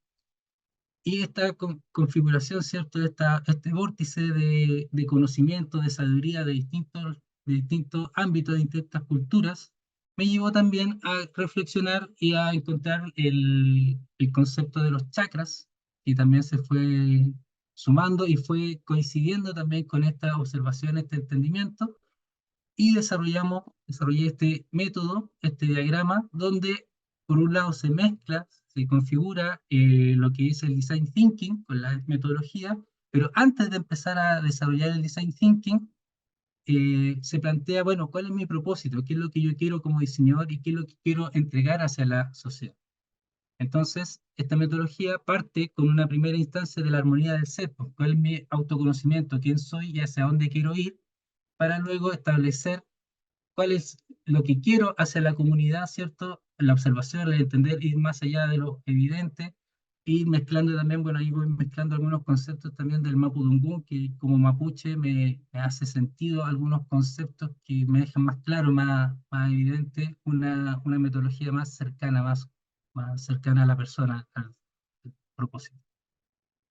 Y esta configuración, ¿cierto? Este vórtice de conocimiento, de sabiduría de distintos ámbitos, de distintas culturas, me llevó también a reflexionar y a encontrar el concepto de los chakras, que también se fue sumando y fue coincidiendo también con esta observación, este entendimiento, y desarrollé este método, este diagrama, donde por un lado se mezcla, se configura lo que es el design thinking con la metodología, pero antes de empezar a desarrollar el design thinking, se plantea, bueno, ¿cuál es mi propósito? ¿Qué es lo que yo quiero como diseñador y qué es lo que quiero entregar hacia la sociedad? Entonces, esta metodología parte con una primera instancia de la armonía del ser, pues, cuál es mi autoconocimiento, quién soy y hacia dónde quiero ir, para luego establecer cuál es lo que quiero hacia la comunidad, ¿cierto? La observación, el entender, ir más allá de lo evidente, ir mezclando también, bueno, ahí voy mezclando algunos conceptos también del Mapudungun, que como mapuche me hace sentido algunos conceptos que me dejan más claro, más evidente, una metodología más cercana a la persona, al propósito.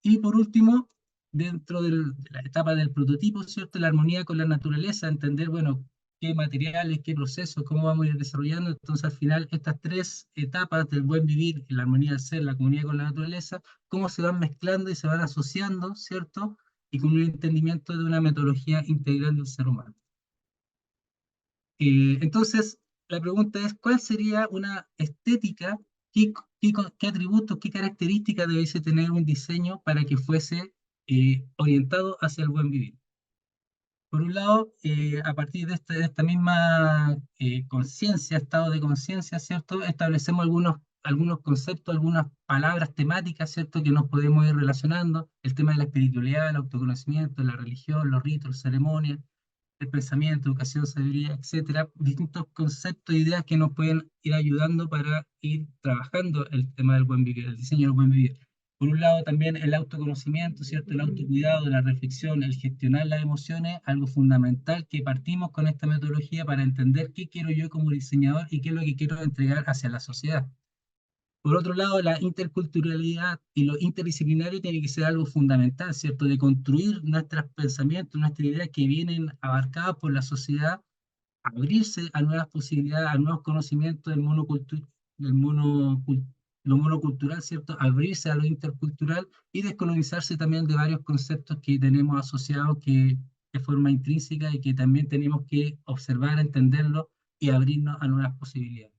Y por último, dentro de la etapa del prototipo, ¿cierto? La armonía con la naturaleza, entender, bueno, qué materiales, qué procesos, cómo vamos a ir desarrollando. Entonces, al final, estas 3 etapas del buen vivir, la armonía del ser, la comunidad con la naturaleza, cómo se van mezclando y se van asociando, ¿cierto? Y con un entendimiento de una metodología integral del ser humano. Entonces, la pregunta es, ¿cuál sería una estética? ¿Qué atributos, qué características debiese tener un diseño para que fuese orientado hacia el buen vivir? Por un lado, a partir de esta misma conciencia, estado de conciencia, ¿cierto? Establecemos algunos conceptos, algunas palabras temáticas, ¿cierto? Que nos podemos ir relacionando. El tema de la espiritualidad, el autoconocimiento, la religión, los ritos, las ceremonias, el pensamiento, educación, sabiduría, etcétera, distintos conceptos e ideas que nos pueden ir ayudando para ir trabajando el tema del buen vivir, el diseño del buen vivir. Por un lado también el autoconocimiento, ¿cierto? El autocuidado, la reflexión, el gestionar las emociones, algo fundamental que partimos con esta metodología para entender qué quiero yo como diseñador y qué es lo que quiero entregar hacia la sociedad. Por otro lado, la interculturalidad y lo interdisciplinario tiene que ser algo fundamental, ¿cierto? De construir nuestros pensamientos, nuestras ideas que vienen abarcadas por la sociedad, abrirse a nuevas posibilidades, a nuevos conocimientos lo monocultural, ¿cierto? Abrirse a lo intercultural y descolonizarse también de varios conceptos que tenemos asociados que de forma intrínseca y que también tenemos que observar, entenderlo y abrirnos a nuevas posibilidades.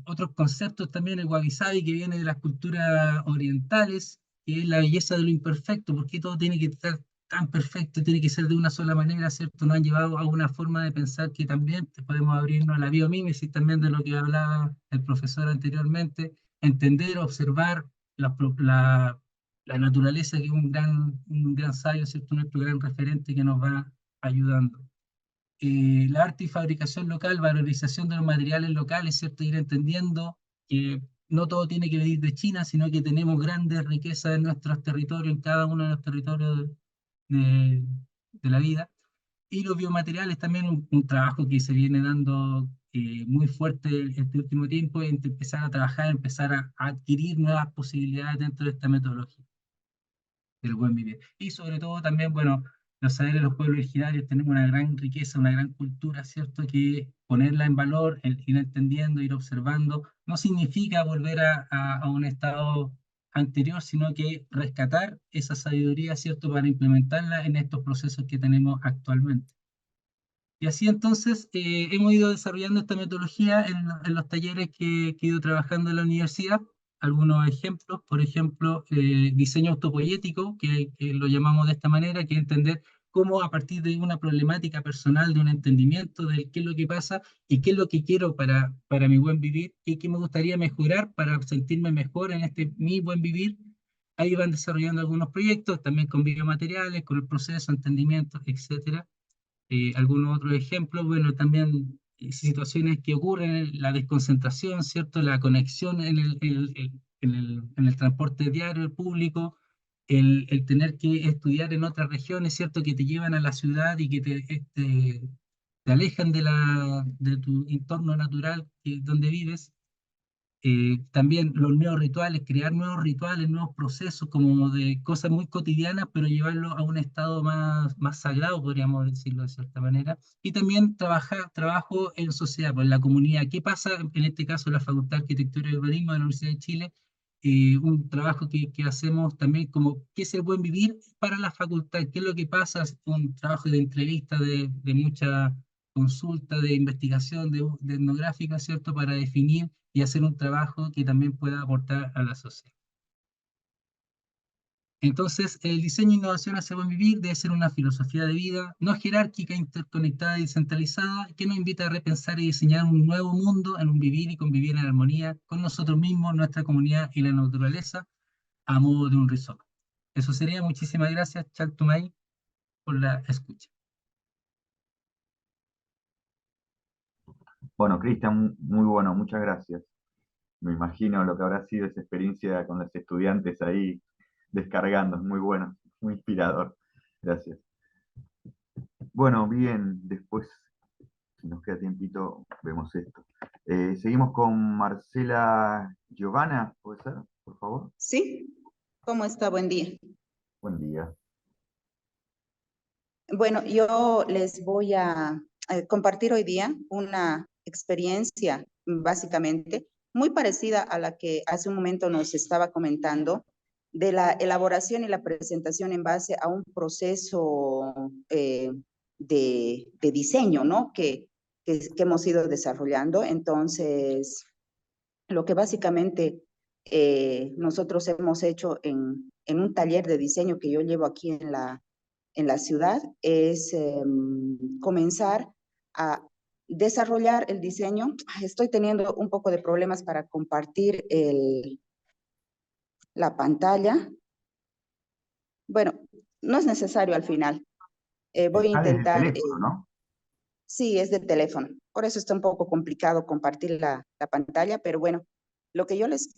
Otros conceptos también, el wabi-sabi, que viene de las culturas orientales, que es la belleza de lo imperfecto, porque todo tiene que estar tan perfecto, tiene que ser de una sola manera, ¿cierto? Nos han llevado a una forma de pensar que también podemos abrirnos a la biomímesis, también de lo que hablaba el profesor anteriormente, entender, observar la naturaleza, que es un gran sabio, ¿cierto? Nuestro gran referente que nos va ayudando. La arte y fabricación local, valorización de los materiales locales, ¿cierto? Ir entendiendo que no todo tiene que venir de China, sino que tenemos grandes riquezas en nuestros territorios, en cada uno de los territorios de, de la vida. Y los biomateriales también, un trabajo que se viene dando muy fuerte este último tiempo, es empezar a trabajar, empezar a adquirir nuevas posibilidades dentro de esta metodología del buen vivir. Y sobre todo también, bueno, los saberes de los pueblos originarios, tenemos una gran riqueza, una gran cultura, ¿cierto? Que ponerla en valor, ir entendiendo, ir observando, no significa volver a un estado anterior, sino que rescatar esa sabiduría, ¿cierto? Para implementarla en estos procesos que tenemos actualmente. Y así entonces hemos ido desarrollando esta metodología en los talleres que he ido trabajando en la universidad. Algunos ejemplos, por ejemplo, diseño autopoético, que lo llamamos de esta manera, que es entender cómo a partir de una problemática personal, de un entendimiento de qué es lo que pasa y qué es lo que quiero para mi buen vivir y qué me gustaría mejorar para sentirme mejor en este mi buen vivir. Ahí van desarrollando algunos proyectos, también con biomateriales, con el proceso, entendimiento, etcétera. Algunos otros ejemplos, bueno, también situaciones que ocurren, la desconcentración, ¿cierto? La conexión en el transporte diario, el público, el tener que estudiar en otras regiones, ¿cierto? Que te llevan a la ciudad y que te alejan de tu entorno natural donde vives. También los nuevos rituales, crear nuevos rituales, nuevos procesos, como de cosas muy cotidianas, pero llevarlo a un estado más sagrado, podríamos decirlo de cierta manera. Y también trabajo en sociedad, pues en la comunidad. ¿Qué pasa, en este caso, en la Facultad de Arquitectura y Urbanismo de la Universidad de Chile? Un trabajo que hacemos también como qué es el buen vivir para la facultad, qué es lo que pasa, un trabajo de entrevista, de mucha consulta, de investigación, de etnográfica, ¿cierto? Para definir y hacer un trabajo que también pueda aportar a la sociedad. Entonces, el diseño e innovación hacia buen vivir debe ser una filosofía de vida no jerárquica, interconectada y descentralizada, que nos invita a repensar y diseñar un nuevo mundo en un vivir y convivir en armonía con nosotros mismos, nuestra comunidad y la naturaleza, a modo de un rizoma. Eso sería. Muchísimas gracias, Chaltumay, por la escucha. Bueno, Cristian, muy bueno, muchas gracias. Me imagino lo que habrá sido esa experiencia con los estudiantes ahí descargando, muy bueno, muy inspirador. Gracias. Bueno, bien, después, si nos queda tiempito, vemos esto. Seguimos con Marcela Giovanna, ¿puede ser, por favor? Sí, ¿cómo está? Buen día. Buen día. Bueno, yo les voy a compartir hoy día una experiencia básicamente muy parecida a la que hace un momento nos estaba comentando, de la elaboración y la presentación en base a un proceso de diseño, ¿no? Que hemos ido desarrollando. Entonces, lo que básicamente nosotros hemos hecho en un taller de diseño que yo llevo aquí en la ciudad es comenzar a desarrollar el diseño. Estoy teniendo un poco de problemas para compartir la pantalla. Bueno, no es necesario al final. Voy a Está desde el intentar... teléfono, ¿no? Sí, es de teléfono. Por eso está un poco complicado compartir la pantalla, pero bueno, lo que yo les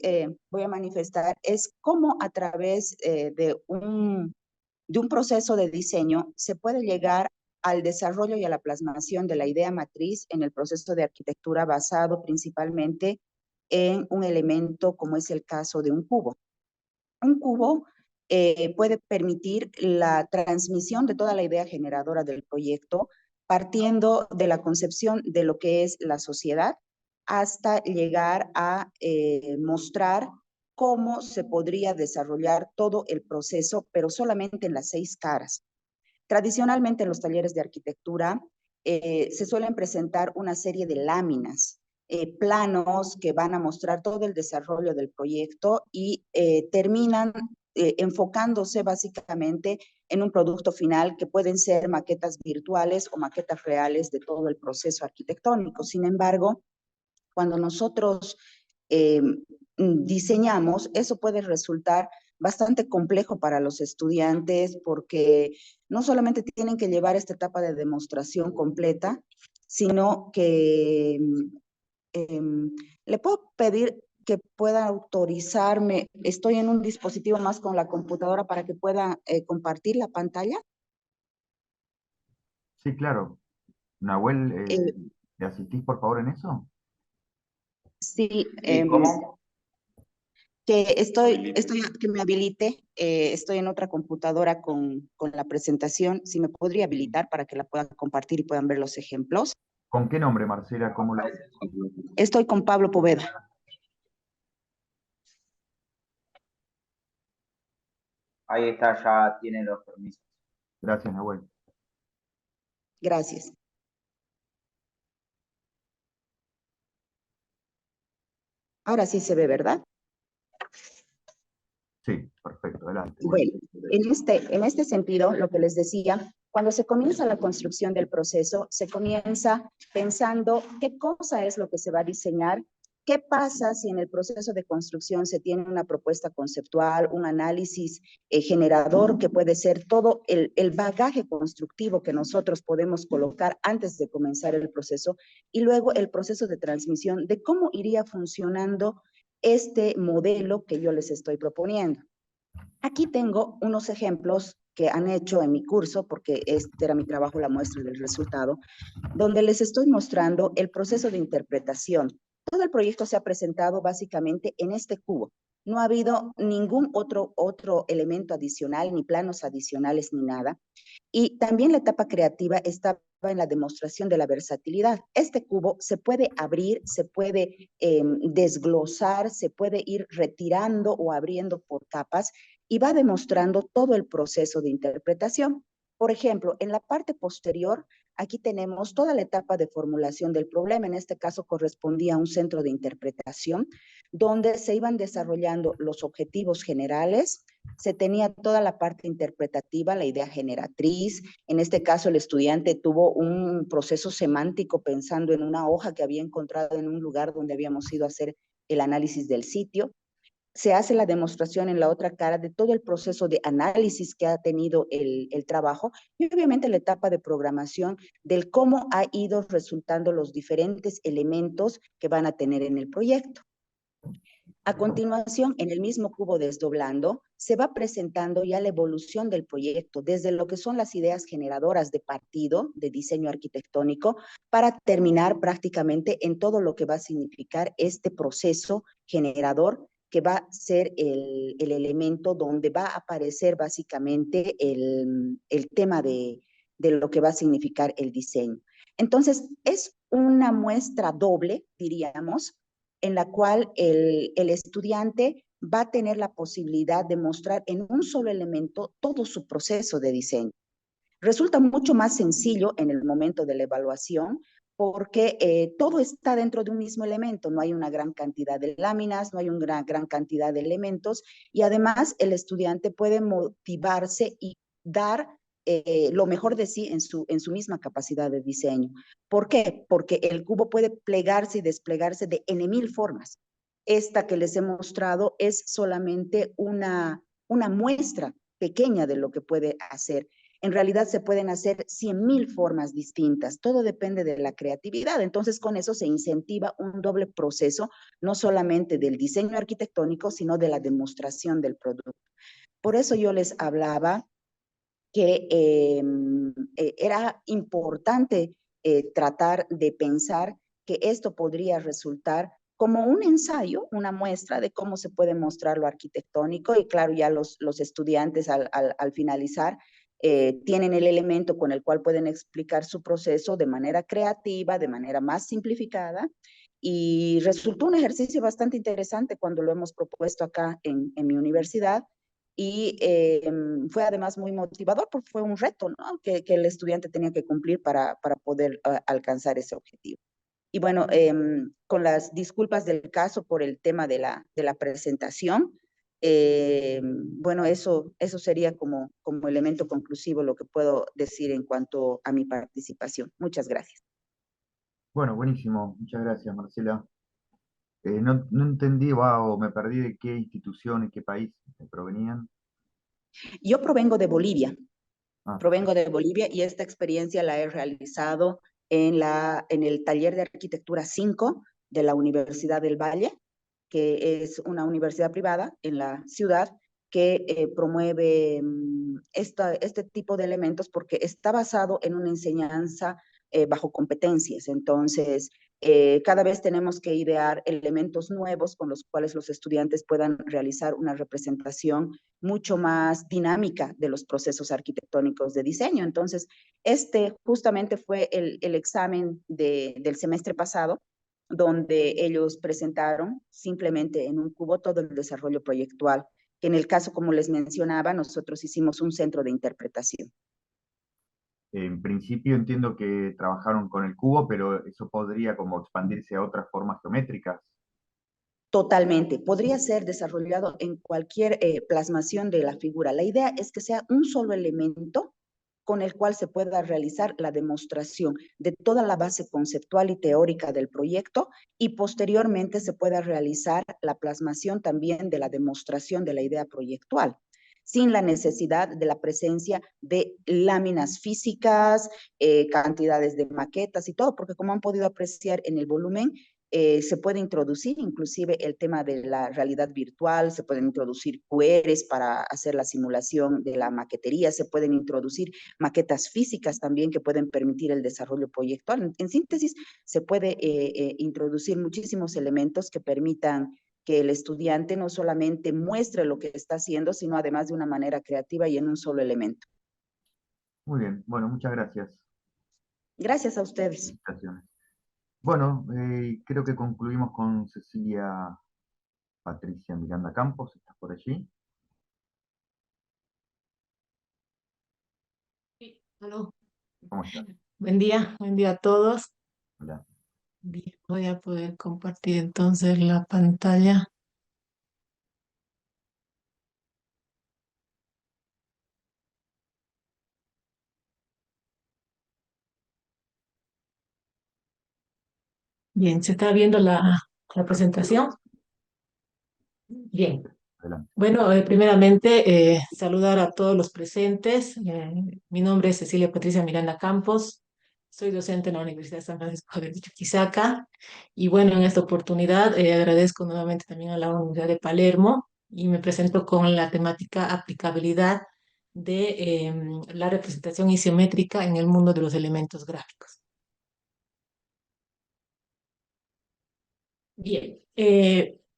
voy a manifestar es cómo a través de un proceso de diseño se puede llegar al desarrollo y a la plasmación de la idea matriz en el proceso de arquitectura basado principalmente en un elemento como es el caso de un cubo. Un cubo puede permitir la transmisión de toda la idea generadora del proyecto, partiendo de la concepción de lo que es la sociedad hasta llegar a mostrar cómo se podría desarrollar todo el proceso, pero solamente en las 6 caras. Tradicionalmente en los talleres de arquitectura se suelen presentar una serie de láminas, planos que van a mostrar todo el desarrollo del proyecto y terminan enfocándose básicamente en un producto final que pueden ser maquetas virtuales o maquetas reales de todo el proceso arquitectónico. Sin embargo, cuando nosotros diseñamos, eso puede resultar bastante complejo para los estudiantes porque no solamente tienen que llevar esta etapa de demostración completa, sino que le puedo pedir que pueda autorizarme. Estoy en un dispositivo más con la computadora para que pueda compartir la pantalla. Sí, claro. Nahuel, Eh, ¿le asistís por favor en eso? sí, ¿Cómo? que me habilite. Estoy en otra computadora con la presentación. Si me podría habilitar para que la puedan compartir y puedan ver los ejemplos. ¿Con qué nombre, Marcela? ¿Cómo lo...? Estoy con Pablo Poveda. Ahí está, ya tiene los permisos. Gracias, Nahuel. Gracias. Ahora sí se ve, ¿verdad? Sí, perfecto, adelante. Bueno, en este sentido, lo que les decía, cuando se comienza la construcción del proceso, se comienza pensando qué cosa es lo que se va a diseñar, qué pasa si en el proceso de construcción se tiene una propuesta conceptual, un análisis generador, que puede ser todo el bagaje constructivo que nosotros podemos colocar antes de comenzar el proceso, y luego el proceso de transmisión de cómo iría funcionando este modelo que yo les estoy proponiendo. Aquí tengo unos ejemplos que han hecho en mi curso, porque este era mi trabajo, la muestra del resultado, donde les estoy mostrando el proceso de interpretación. Todo el proyecto se ha presentado básicamente en este cubo. No ha habido ningún otro elemento adicional, ni planos adicionales, ni nada. Y también la etapa creativa estaba en la demostración de la versatilidad. Este cubo se puede abrir, se puede desglosar, se puede ir retirando o abriendo por capas y va demostrando todo el proceso de interpretación. Por ejemplo, en la parte posterior, aquí tenemos toda la etapa de formulación del problema. En este caso correspondía a un centro de interpretación donde se iban desarrollando los objetivos generales, se tenía toda la parte interpretativa, la idea generatriz. En este caso, el estudiante tuvo un proceso semántico pensando en una hoja que había encontrado en un lugar donde habíamos ido a hacer el análisis del sitio. Se hace la demostración en la otra cara de todo el proceso de análisis que ha tenido el trabajo y obviamente la etapa de programación del cómo ha ido resultando los diferentes elementos que van a tener en el proyecto. A continuación, en el mismo cubo desdoblando, se va presentando ya la evolución del proyecto, desde lo que son las ideas generadoras de partido, de diseño arquitectónico, para terminar prácticamente en todo lo que va a significar este proceso generador, que va a ser el elemento donde va a aparecer básicamente el tema de lo que va a significar el diseño. Entonces, es una muestra doble, diríamos, en la cual el estudiante va a tener la posibilidad de mostrar en un solo elemento todo su proceso de diseño. Resulta mucho más sencillo en el momento de la evaluación porque todo está dentro de un mismo elemento, no hay una gran cantidad de láminas, no hay una gran cantidad de elementos y además el estudiante puede motivarse y dar lo mejor de sí en su misma capacidad de diseño. ¿Por qué? Porque el cubo puede plegarse y desplegarse de N mil formas. Esta que les he mostrado es solamente una muestra pequeña de lo que puede hacer. En realidad se pueden hacer 100,000 formas distintas. Todo depende de la creatividad. Entonces, con eso se incentiva un doble proceso, no solamente del diseño arquitectónico, sino de la demostración del producto. Por eso yo les hablaba que era importante tratar de pensar que esto podría resultar como un ensayo, una muestra de cómo se puede mostrar lo arquitectónico y claro, ya los estudiantes al finalizar tienen el elemento con el cual pueden explicar su proceso de manera creativa, de manera más simplificada y resultó un ejercicio bastante interesante cuando lo hemos propuesto acá en mi universidad y fue además muy motivador porque fue un reto, ¿no? que el estudiante tenía que cumplir para poder alcanzar ese objetivo. Y bueno, con las disculpas del caso por el tema de la presentación, bueno, eso sería como elemento conclusivo lo que puedo decir en cuanto a mi participación. Muchas gracias. Bueno, buenísimo. Muchas gracias, Marcela. No entendí o me perdí de qué institución y qué país provenían. Yo provengo de Bolivia. Ah, Provengo de Bolivia y esta experiencia la he realizado en el taller de arquitectura 5 de la Universidad del Valle. que es una universidad privada en la ciudad que promueve este tipo de elementos porque está basado en una enseñanza bajo competencias. Entonces, cada vez tenemos que idear elementos nuevos con los cuales los estudiantes puedan realizar una representación mucho más dinámica de los procesos arquitectónicos de diseño. Entonces, este justamente fue el examen del semestre pasado, donde ellos presentaron simplemente en un cubo todo el desarrollo proyectual, que en el caso, como les mencionaba, nosotros hicimos un centro de interpretación. En principio entiendo que trabajaron con el cubo, pero eso podría como expandirse a otras formas geométricas. Totalmente. Podría ser desarrollado en cualquier plasmación de la figura. La idea es que sea un solo elemento con el cual se pueda realizar la demostración de toda la base conceptual y teórica del proyecto y posteriormente se pueda realizar la plasmación también de la demostración de la idea proyectual, sin la necesidad de la presencia de láminas físicas, cantidades de maquetas y todo, porque como han podido apreciar en el volumen, se puede introducir inclusive el tema de la realidad virtual, se pueden introducir QRs para hacer la simulación de la maquetería, se pueden introducir maquetas físicas también que pueden permitir el desarrollo proyectual. En síntesis, se puede introducir muchísimos elementos que permitan que el estudiante no solamente muestre lo que está haciendo, sino además de una manera creativa y en un solo elemento. Muy bien, bueno, muchas gracias. Gracias a ustedes. Felicitaciones. Bueno, creo que concluimos con Cecilia Patricia Miranda Campos, ¿estás por allí? Sí, aló. ¿Cómo estás? Buen día a todos. Hola. Bien, voy a poder compartir entonces la pantalla. Bien, ¿se está viendo la presentación? Bien. Adelante. Bueno, primeramente saludar a todos los presentes. Mi nombre es Cecilia Patricia Miranda Campos. Soy docente en la Universidad de San Francisco de Chuquisaca. Y bueno, en esta oportunidad agradezco nuevamente también a la Universidad de Palermo y me presento con la temática aplicabilidad de la representación isométrica en el mundo de los elementos gráficos. Bien,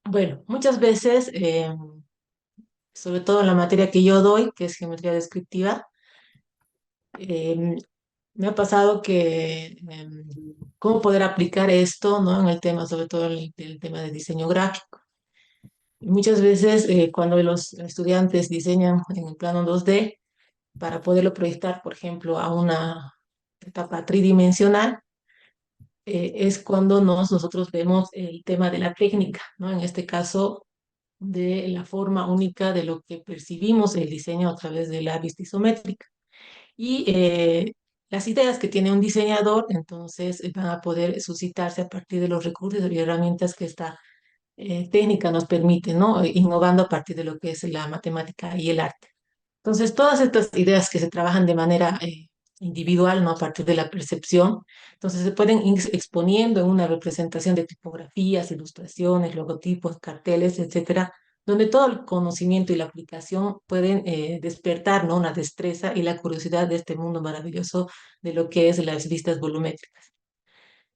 bueno, muchas veces sobre todo en la materia que yo doy, que es geometría descriptiva, me ha pasado que cómo poder aplicar esto, ¿no? En el tema, sobre todo el tema de diseño gráfico. Y muchas veces cuando los estudiantes diseñan en el plano 2D, para poderlo proyectar, por ejemplo, a una etapa tridimensional, es cuando nosotros vemos el tema de la técnica, ¿no? En este caso, de la forma única de lo que percibimos el diseño a través de la vista isométrica. Y las ideas que tiene un diseñador, entonces van a poder suscitarse a partir de los recursos y herramientas que esta técnica nos permite, ¿no? Innovando a partir de lo que es la matemática y el arte. Entonces, todas estas ideas que se trabajan de manera individual, ¿no? A partir de la percepción, entonces se pueden ir exponiendo en una representación de tipografías, ilustraciones, logotipos, carteles, etcétera, donde todo el conocimiento y la aplicación pueden despertar, ¿no? Una destreza y la curiosidad de este mundo maravilloso de lo que es las vistas volumétricas.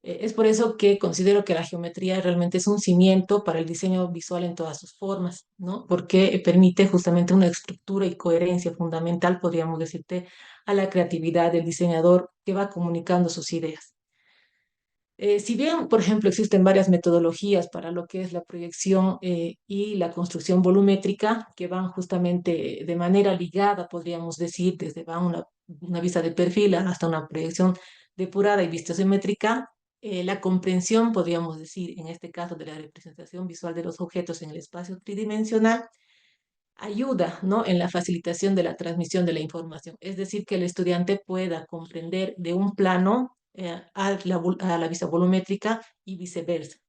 Es por eso que considero que la geometría realmente es un cimiento para el diseño visual en todas sus formas, ¿no? Porque permite justamente una estructura y coherencia fundamental, podríamos decirte, a la creatividad del diseñador que va comunicando sus ideas. Si bien, por ejemplo, existen varias metodologías para lo que es la proyección y la construcción volumétrica, que van justamente de manera ligada, podríamos decir, desde va una vista de perfil hasta una proyección depurada y vista simétrica, la comprensión, podríamos decir, en este caso de la representación visual de los objetos en el espacio tridimensional, ayuda, ¿no? En la facilitación de la transmisión de la información. Es decir, que el estudiante pueda comprender de un plano a la vista volumétrica y viceversa.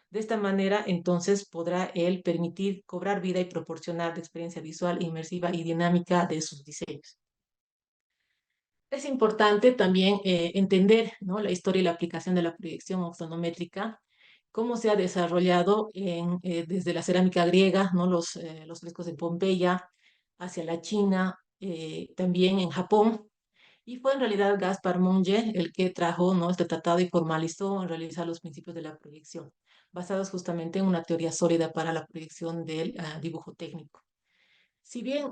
De esta manera, entonces, podrá él permitir cobrar vida y proporcionar de experiencia visual, inmersiva y dinámica de sus diseños. Es importante también entender, ¿no? La historia y la aplicación de la proyección oxonométrica, cómo se ha desarrollado desde la cerámica griega, ¿no? Los frescos de Pompeya, hacia la China, también en Japón. Y fue en realidad Gaspar Monge el que trajo, ¿no?, este tratado y formalizó en realizar los principios de la proyección, basados justamente en una teoría sólida para la proyección del dibujo técnico. Si bien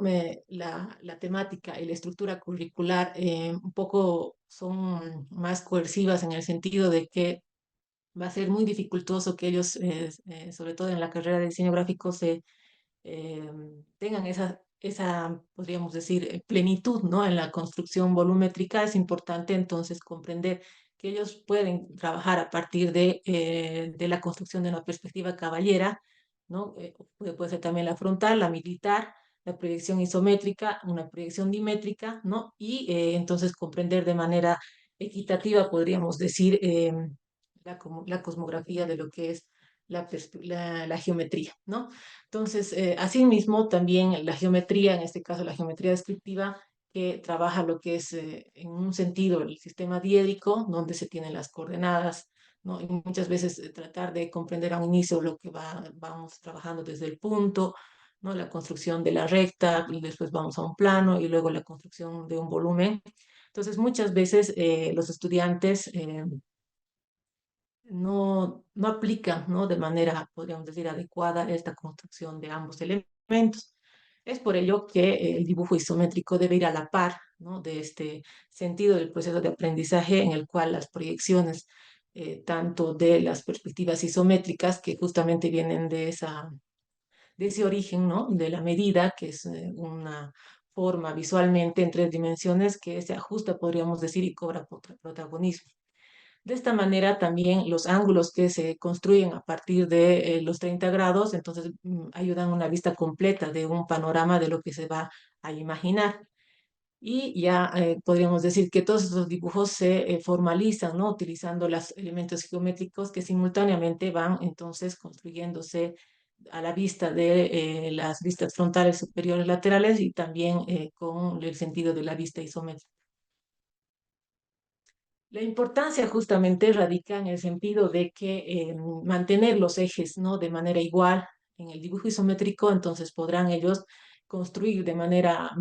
la temática y la estructura curricular un poco son más coercivas en el sentido de que va a ser muy dificultoso que ellos, sobre todo en la carrera de diseño gráfico, eh, tengan podríamos decir, plenitud, ¿no?, en la construcción volumétrica. Es importante entonces comprender que ellos pueden trabajar a partir de la construcción de una perspectiva caballera, ¿no? Puede ser también la frontal, la militar, la proyección isométrica, una proyección dimétrica, ¿no? Y entonces comprender de manera equitativa, podríamos decir, la cosmografía de lo que es la geometría, ¿no? Entonces, asimismo, también la geometría, en este caso la geometría descriptiva, que trabaja lo que es, en un sentido, el sistema diédrico, donde se tienen las coordenadas, ¿no? Y muchas veces tratar de comprender a un inicio lo que vamos trabajando desde el punto, ¿no? La construcción de la recta, y después vamos a un plano, y luego la construcción de un volumen. Entonces, muchas veces los estudiantes no aplican, ¿no?, de manera, podríamos decir, adecuada esta construcción de ambos elementos. Es por ello que el dibujo isométrico debe ir a la par, ¿no?, de este sentido del proceso de aprendizaje, en el cual las proyecciones, tanto de las perspectivas isométricas, que justamente vienen de ese origen, ¿no?, de la medida, que es una forma visualmente en 3 dimensiones que se ajusta, podríamos decir, y cobra protagonismo. De esta manera también los ángulos que se construyen a partir de los 30 grados, entonces ayudan a una vista completa de un panorama de lo que se va a imaginar. Y ya podríamos decir que todos estos dibujos se formalizan, ¿no?, utilizando los elementos geométricos que simultáneamente van entonces construyéndose a la vista de las vistas frontales, superiores, laterales, y también con el sentido de la vista isométrica. La importancia justamente radica en el sentido de que mantener los ejes, ¿no?, de manera igual en el dibujo isométrico, entonces podrán ellos construir de manera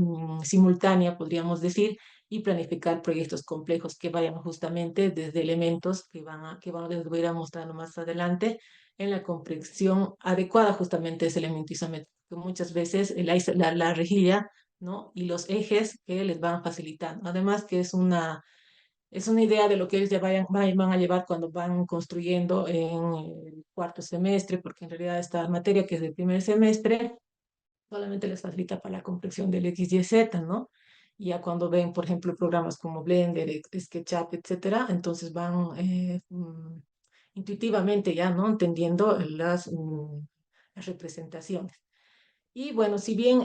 simultánea, podríamos decir, y planificar proyectos complejos que vayan justamente desde elementos les voy a ir mostrando más adelante, en la comprensión adecuada justamente de ese elemento isométrico, que muchas veces la rejilla, ¿no?, y los ejes que les van facilitando. Además que es una idea de lo que ellos ya van a llevar cuando van construyendo en el 4 semestre, porque en realidad esta materia, que es del 1 semestre, solamente les facilita para la comprensión del X, Y, Z, ¿no? Y ya cuando ven, por ejemplo, programas como Blender, SketchUp, etcétera, entonces van intuitivamente ya, ¿no?, entendiendo las representaciones. Y bueno, si bien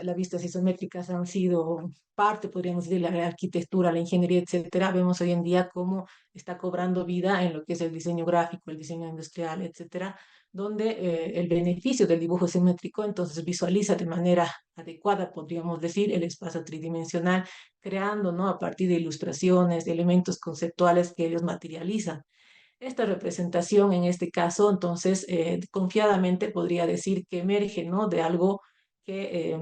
las vistas isométricas han sido parte, podríamos decir, de la arquitectura, la ingeniería, etcétera, vemos hoy en día cómo está cobrando vida en lo que es el diseño gráfico, el diseño industrial, etcétera, donde el beneficio del dibujo simétrico entonces visualiza de manera adecuada, podríamos decir, el espacio tridimensional, creando, ¿no?, a partir de ilustraciones, de elementos conceptuales que ellos materializan. Esta representación, en este caso, entonces, confiadamente podría decir que emerge, ¿no?, de algo que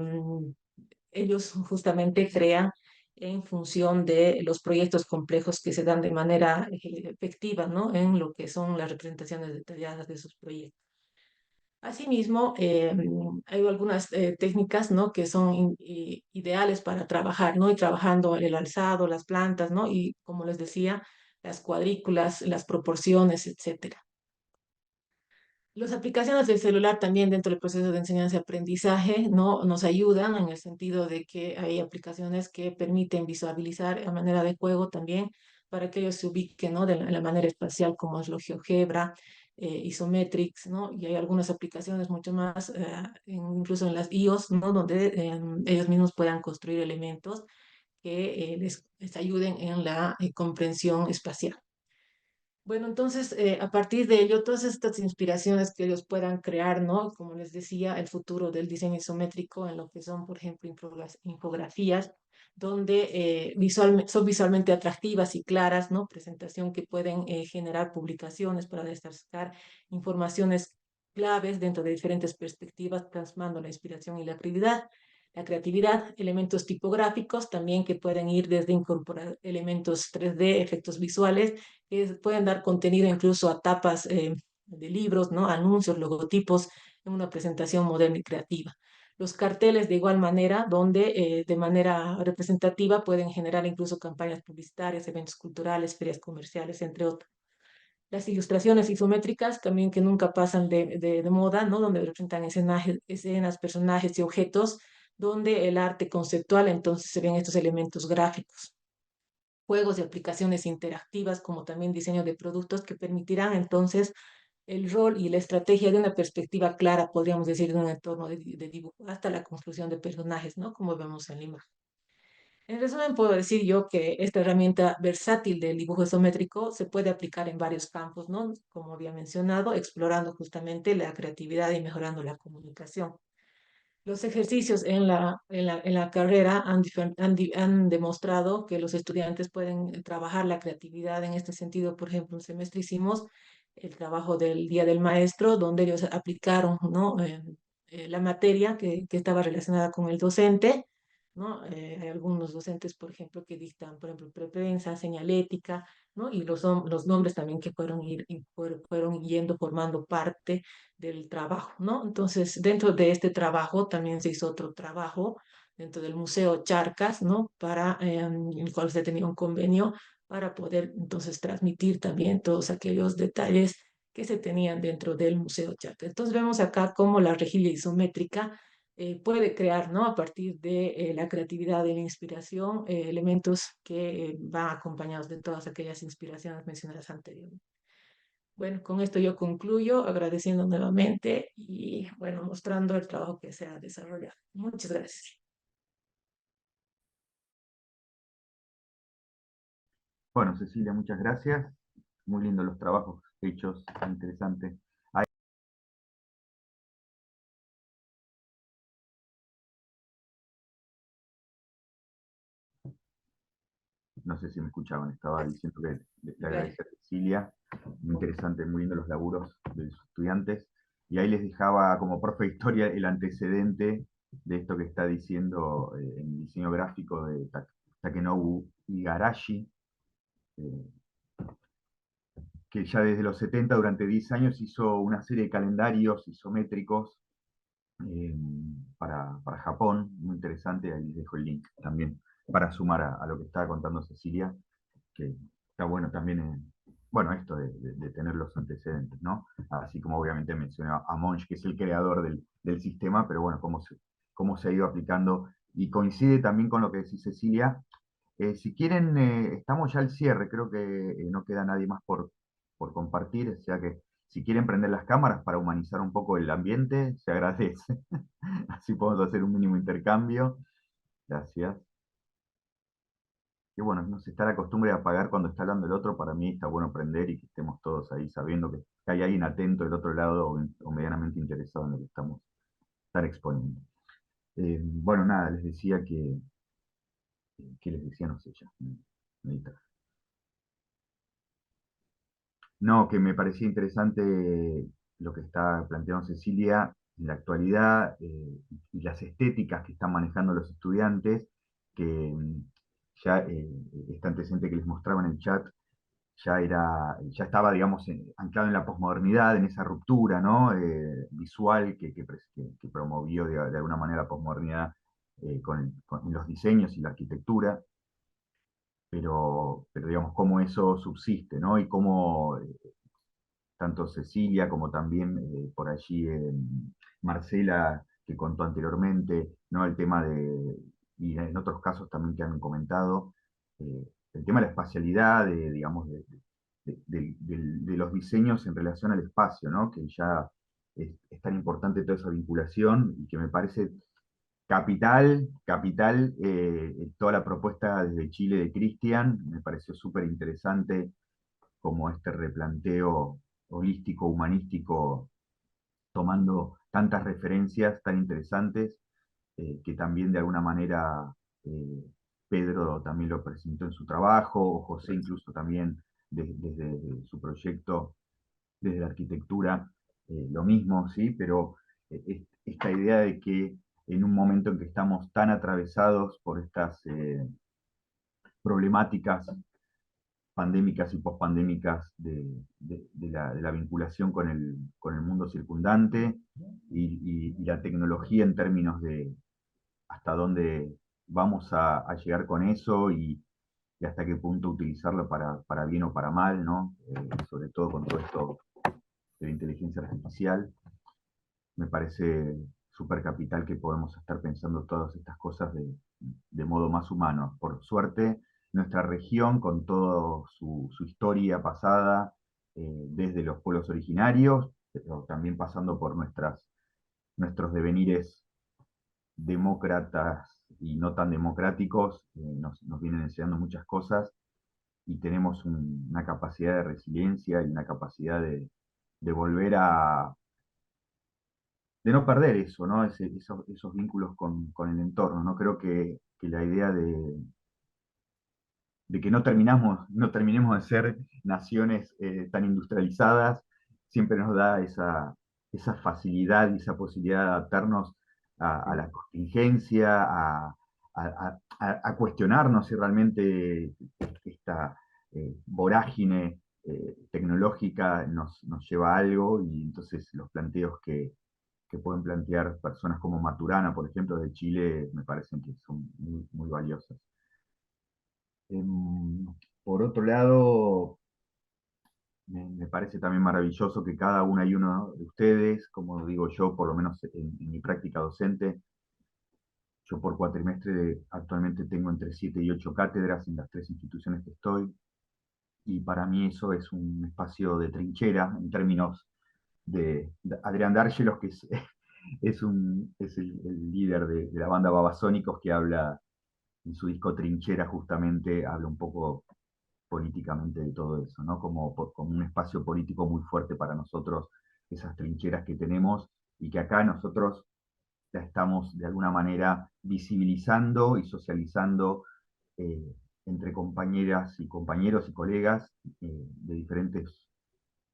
ellos justamente crean en función de los proyectos complejos que se dan de manera efectiva, ¿no?, en lo que son las representaciones detalladas de sus proyectos. Asimismo, hay algunas técnicas, ¿no?, que son ideales para trabajar, ¿no?, y trabajando el alzado, las plantas, ¿no?, y como les decía, las cuadrículas, las proporciones, etcétera. Las aplicaciones del celular también dentro del proceso de enseñanza y aprendizaje, ¿no?, nos ayudan en el sentido de que hay aplicaciones que permiten visualizar a manera de juego también, para que ellos se ubiquen, ¿no?, de la manera espacial, como es lo GeoGebra, Isometrics, ¿no? Y hay algunas aplicaciones mucho más, incluso en las iOS, ¿no?, donde ellos mismos puedan construir elementos que les ayuden en la comprensión espacial. Bueno, entonces, a partir de ello, todas estas inspiraciones que ellos puedan crear, ¿no? Como les decía, el futuro del diseño isométrico en lo que son, por ejemplo, infografías, donde son visualmente atractivas y claras, ¿no? Presentación que pueden generar publicaciones para destacar informaciones claves dentro de diferentes perspectivas, plasmando la inspiración y la creatividad, elementos tipográficos también que pueden ir desde incorporar elementos 3D, efectos visuales, que pueden dar contenido incluso a tapas de libros, ¿no? Anuncios, logotipos, en una presentación moderna y creativa. Los carteles de igual manera, donde de manera representativa pueden generar incluso campañas publicitarias, eventos culturales, ferias comerciales, entre otros. Las ilustraciones isométricas también que nunca pasan de moda, ¿no? Donde representan escenas, personajes y objetos, donde el arte conceptual entonces se ven estos elementos gráficos. Juegos y aplicaciones interactivas, como también diseño de productos que permitirán entonces el rol y la estrategia de una perspectiva clara, podríamos decir, de un entorno de dibujo, hasta la construcción de personajes, ¿no? Como vemos en la imagen. En resumen, puedo decir yo que esta herramienta versátil del dibujo isométrico se puede aplicar en varios campos, ¿no? Como había mencionado, explorando justamente la creatividad y mejorando la comunicación. Los ejercicios en la carrera han demostrado que los estudiantes pueden trabajar la creatividad en este sentido. Por ejemplo, un semestre hicimos el trabajo del Día del Maestro, donde ellos aplicaron, ¿no? La materia que estaba relacionada con el docente, ¿no? Hay algunos docentes, por ejemplo, que dictan, por ejemplo, preprensa, señalética, ¿no? Y los nombres también que fueron yendo formando parte del trabajo, ¿no? Entonces, dentro de este trabajo también se hizo otro trabajo dentro del Museo Charcas, ¿no? Para el cual se tenía un convenio para poder entonces transmitir también todos aquellos detalles que se tenían dentro del Museo Charcas. Entonces vemos acá cómo la rejilla isométrica puede crear, ¿no? A partir de la creatividad y la inspiración, elementos que van acompañados de todas aquellas inspiraciones mencionadas anteriormente. Bueno, con esto yo concluyo agradeciendo nuevamente y bueno, mostrando el trabajo que se ha desarrollado. Muchas gracias. Bueno, Cecilia, muchas gracias. Muy lindos los trabajos hechos, interesantes. No sé si me escuchaban, estaba diciendo que le agradecía a Cecilia. Muy interesante, muy lindo los laburos de sus estudiantes. Y ahí les dejaba como profe de historia el antecedente de esto que está diciendo en el diseño gráfico de Takenobu Igarashi, que ya desde los 70, durante 10 años, hizo una serie de calendarios isométricos para Japón, muy interesante. Ahí les dejo el link también para sumar a lo que estaba contando Cecilia, que está bueno también, bueno, esto de tener los antecedentes, ¿no? Así como obviamente mencioné a Monge, que es el creador del sistema, pero bueno, cómo se ha ido aplicando, y coincide también con lo que decía Cecilia. Si quieren, estamos ya al cierre, creo que no queda nadie más por compartir, o sea que si quieren prender las cámaras para humanizar un poco el ambiente, se agradece. Así podemos hacer un mínimo intercambio. Gracias. Y bueno, no se está la costumbre de apagar cuando está hablando el otro. Para mí está bueno prender y que estemos todos ahí sabiendo que hay alguien atento del otro lado o medianamente interesado en lo que estamos exponiendo. Bueno, nada, les decía que les decía, no sé ya. No, que me parecía interesante lo que está planteando Cecilia en la actualidad, y las estéticas que están manejando los estudiantes, que ya este antecedente que les mostraba en el chat ya estaba, digamos, anclado en la posmodernidad, en esa ruptura, ¿no? Visual que promovió de alguna manera la posmodernidad con los diseños y la arquitectura. Pero digamos, cómo eso subsiste, ¿no? Y cómo tanto Cecilia como también por allí Marcela, que contó anteriormente, ¿no? El tema y en otros casos también que han comentado, el tema de la espacialidad, digamos, de los diseños en relación al espacio, ¿no? Que ya es tan importante toda esa vinculación, y que me parece capital, toda la propuesta desde Chile de Cristian, me pareció súper interesante como este replanteo holístico, humanístico, tomando tantas referencias tan interesantes, que también de alguna manera Pedro también lo presentó en su trabajo, o José incluso también desde su proyecto, desde la arquitectura, lo mismo, ¿sí? Pero esta idea de que en un momento en que estamos tan atravesados por estas problemáticas pandémicas y pospandémicas de la vinculación con el mundo circundante y la tecnología en términos de hasta dónde vamos a llegar con eso y hasta qué punto utilizarlo para bien o para mal, ¿no? Sobre todo con todo esto de la inteligencia artificial. Me parece súper capital que podemos estar pensando todas estas cosas de modo más humano. Por suerte, nuestra región, con toda su historia pasada, desde los pueblos originarios, pero también pasando por nuestros devenires demócratas y no tan democráticos, nos vienen enseñando muchas cosas y tenemos una capacidad de resiliencia y una capacidad de volver de no perder eso, ¿no? Esos vínculos con el entorno, ¿no? Creo que la idea de que no terminemos de ser naciones tan industrializadas, siempre nos da esa facilidad y esa posibilidad de adaptarnos a la contingencia, a cuestionarnos si realmente esta vorágine tecnológica nos lleva a algo, y entonces los planteos que pueden plantear personas como Maturana, por ejemplo, de Chile, me parecen que son muy, muy valiosas. Por otro lado, me parece también maravilloso que cada una y uno de ustedes, como digo yo, por lo menos en mi práctica docente, yo por cuatrimestre actualmente tengo entre 7 y 8 cátedras en las 3 instituciones que estoy, y para mí eso es un espacio de trinchera en términos de Adrián Dárgelos, que es el líder de la banda Babasónicos, que habla en su disco Trinchera, justamente habla un poco políticamente de todo eso, ¿no? Como un espacio político muy fuerte para nosotros, esas trincheras que tenemos, y que acá nosotros la estamos de alguna manera visibilizando y socializando entre compañeras y compañeros y colegas de diferentes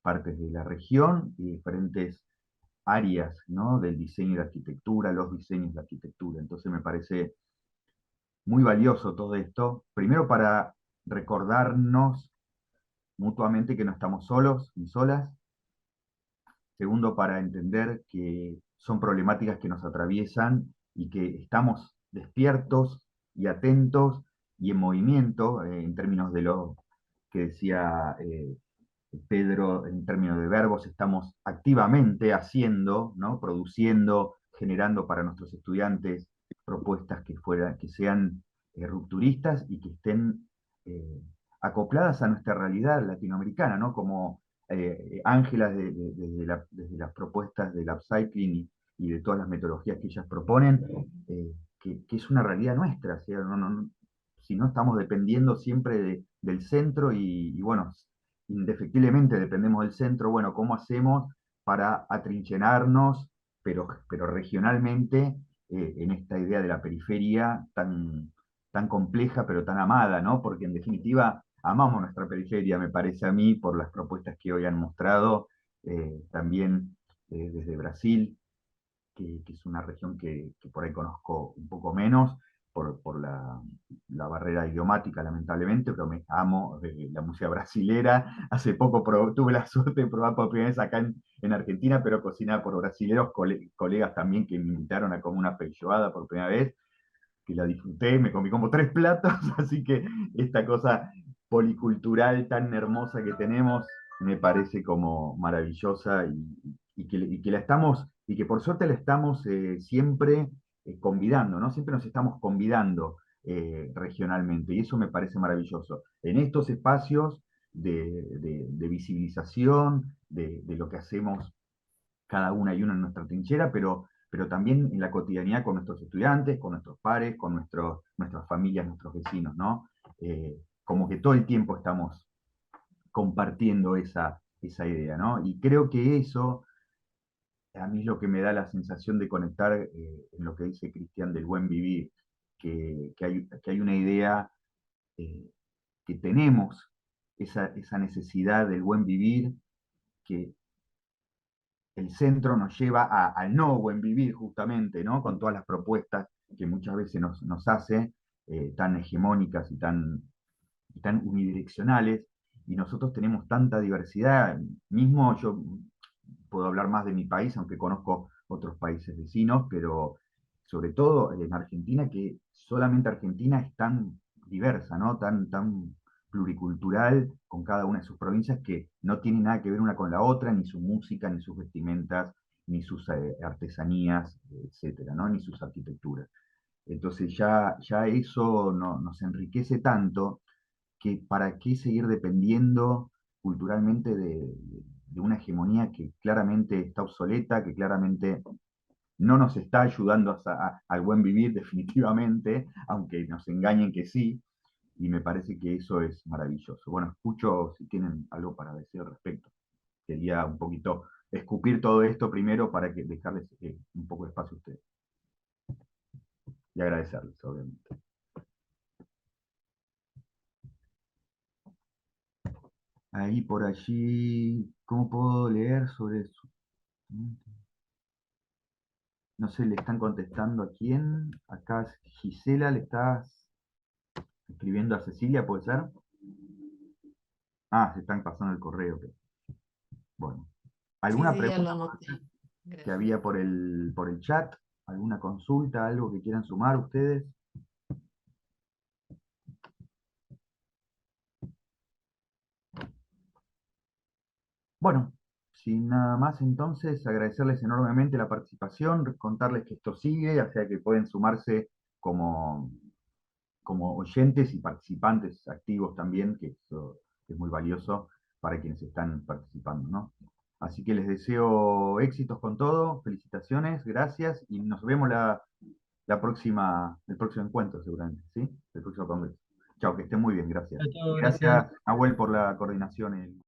partes de la región y diferentes áreas, ¿no? Del diseño y la arquitectura, los diseños de arquitectura. Entonces me parece muy valioso todo esto, primero para recordarnos mutuamente que no estamos solos ni solas, segundo para entender que son problemáticas que nos atraviesan y que estamos despiertos y atentos y en movimiento, en términos de lo que decía Pedro, en términos de verbos, estamos activamente haciendo, ¿no? Produciendo, generando para nuestros estudiantes propuestas que sean rupturistas y que estén acopladas a nuestra realidad latinoamericana, ¿no? Como Ángela desde las propuestas del upcycling y de todas las metodologías que ellas proponen, que es una realidad nuestra, ¿sí? Si no estamos dependiendo siempre del centro y bueno, indefectiblemente dependemos del centro, bueno, ¿cómo hacemos para atrincherarnos, pero regionalmente, en esta idea de la periferia tan compleja, pero tan amada, ¿no? Porque en definitiva amamos nuestra periferia, me parece a mí, por las propuestas que hoy han mostrado, también desde Brasil, que es una región que por ahí conozco un poco menos, por la barrera idiomática, lamentablemente, pero me amo la música brasilera. Hace poco tuve la suerte de probar por primera vez acá en Argentina, pero cocinada por brasileros, colegas también que me invitaron a comer una feijoada por primera vez, que la disfruté, me comí como 3 platos, así que esta cosa policultural tan hermosa que tenemos me parece como maravillosa, y que la estamos, y que por suerte la estamos siempre convidando, ¿no? Siempre nos estamos convidando regionalmente, y eso me parece maravilloso. En estos espacios de visibilización de lo que hacemos cada una y una en nuestra trinchera, pero también en la cotidianidad con nuestros estudiantes, con nuestros pares, con nuestras familias, nuestros vecinos, ¿no? Como que todo el tiempo estamos compartiendo esa idea, ¿no? Y creo que eso, a mí es lo que me da la sensación de conectar en lo que dice Cristian del buen vivir, que hay una idea que tenemos, esa necesidad del buen vivir, que el centro nos lleva al no buen vivir justamente, ¿no? Con todas las propuestas que muchas veces nos hace, tan hegemónicas y tan unidireccionales, y nosotros tenemos tanta diversidad. Mismo yo puedo hablar más de mi país, aunque conozco otros países vecinos, pero sobre todo en Argentina, que solamente Argentina es tan diversa, ¿no? Tan pluricultural, con cada una de sus provincias, que no tiene nada que ver una con la otra, ni su música, ni sus vestimentas, ni sus artesanías, etcétera, ¿no? Ni sus arquitecturas. Entonces ya eso nos enriquece tanto que para qué seguir dependiendo culturalmente de una hegemonía que claramente está obsoleta, que claramente no nos está ayudando al buen vivir definitivamente, aunque nos engañen que sí, y me parece que eso es maravilloso. Bueno, escucho si tienen algo para decir al respecto. Quería un poquito escupir todo esto primero para dejarles un poco de espacio a ustedes. Y agradecerles, obviamente. Ahí por allí, ¿cómo puedo leer sobre eso? No sé, le están contestando a quién. Acá Gisela, le estás escribiendo a Cecilia, ¿puede ser? Ah, se están pasando el correo. Bueno. ¿Alguna Sí, ya lo pregunta anoté. que Gracias. había por el chat? ¿Alguna consulta, algo que quieran sumar ustedes? Bueno, sin nada más entonces, agradecerles enormemente la participación, contarles que esto sigue, o sea que pueden sumarse como oyentes y participantes activos también, que eso es muy valioso para quienes están participando, ¿no? Así que les deseo éxitos con todo, felicitaciones, gracias, y nos vemos el próximo encuentro seguramente, ¿sí? El próximo congreso. Chao, que estén muy bien, gracias. Chao, Y gracias. gracias, Nahuel, por la coordinación.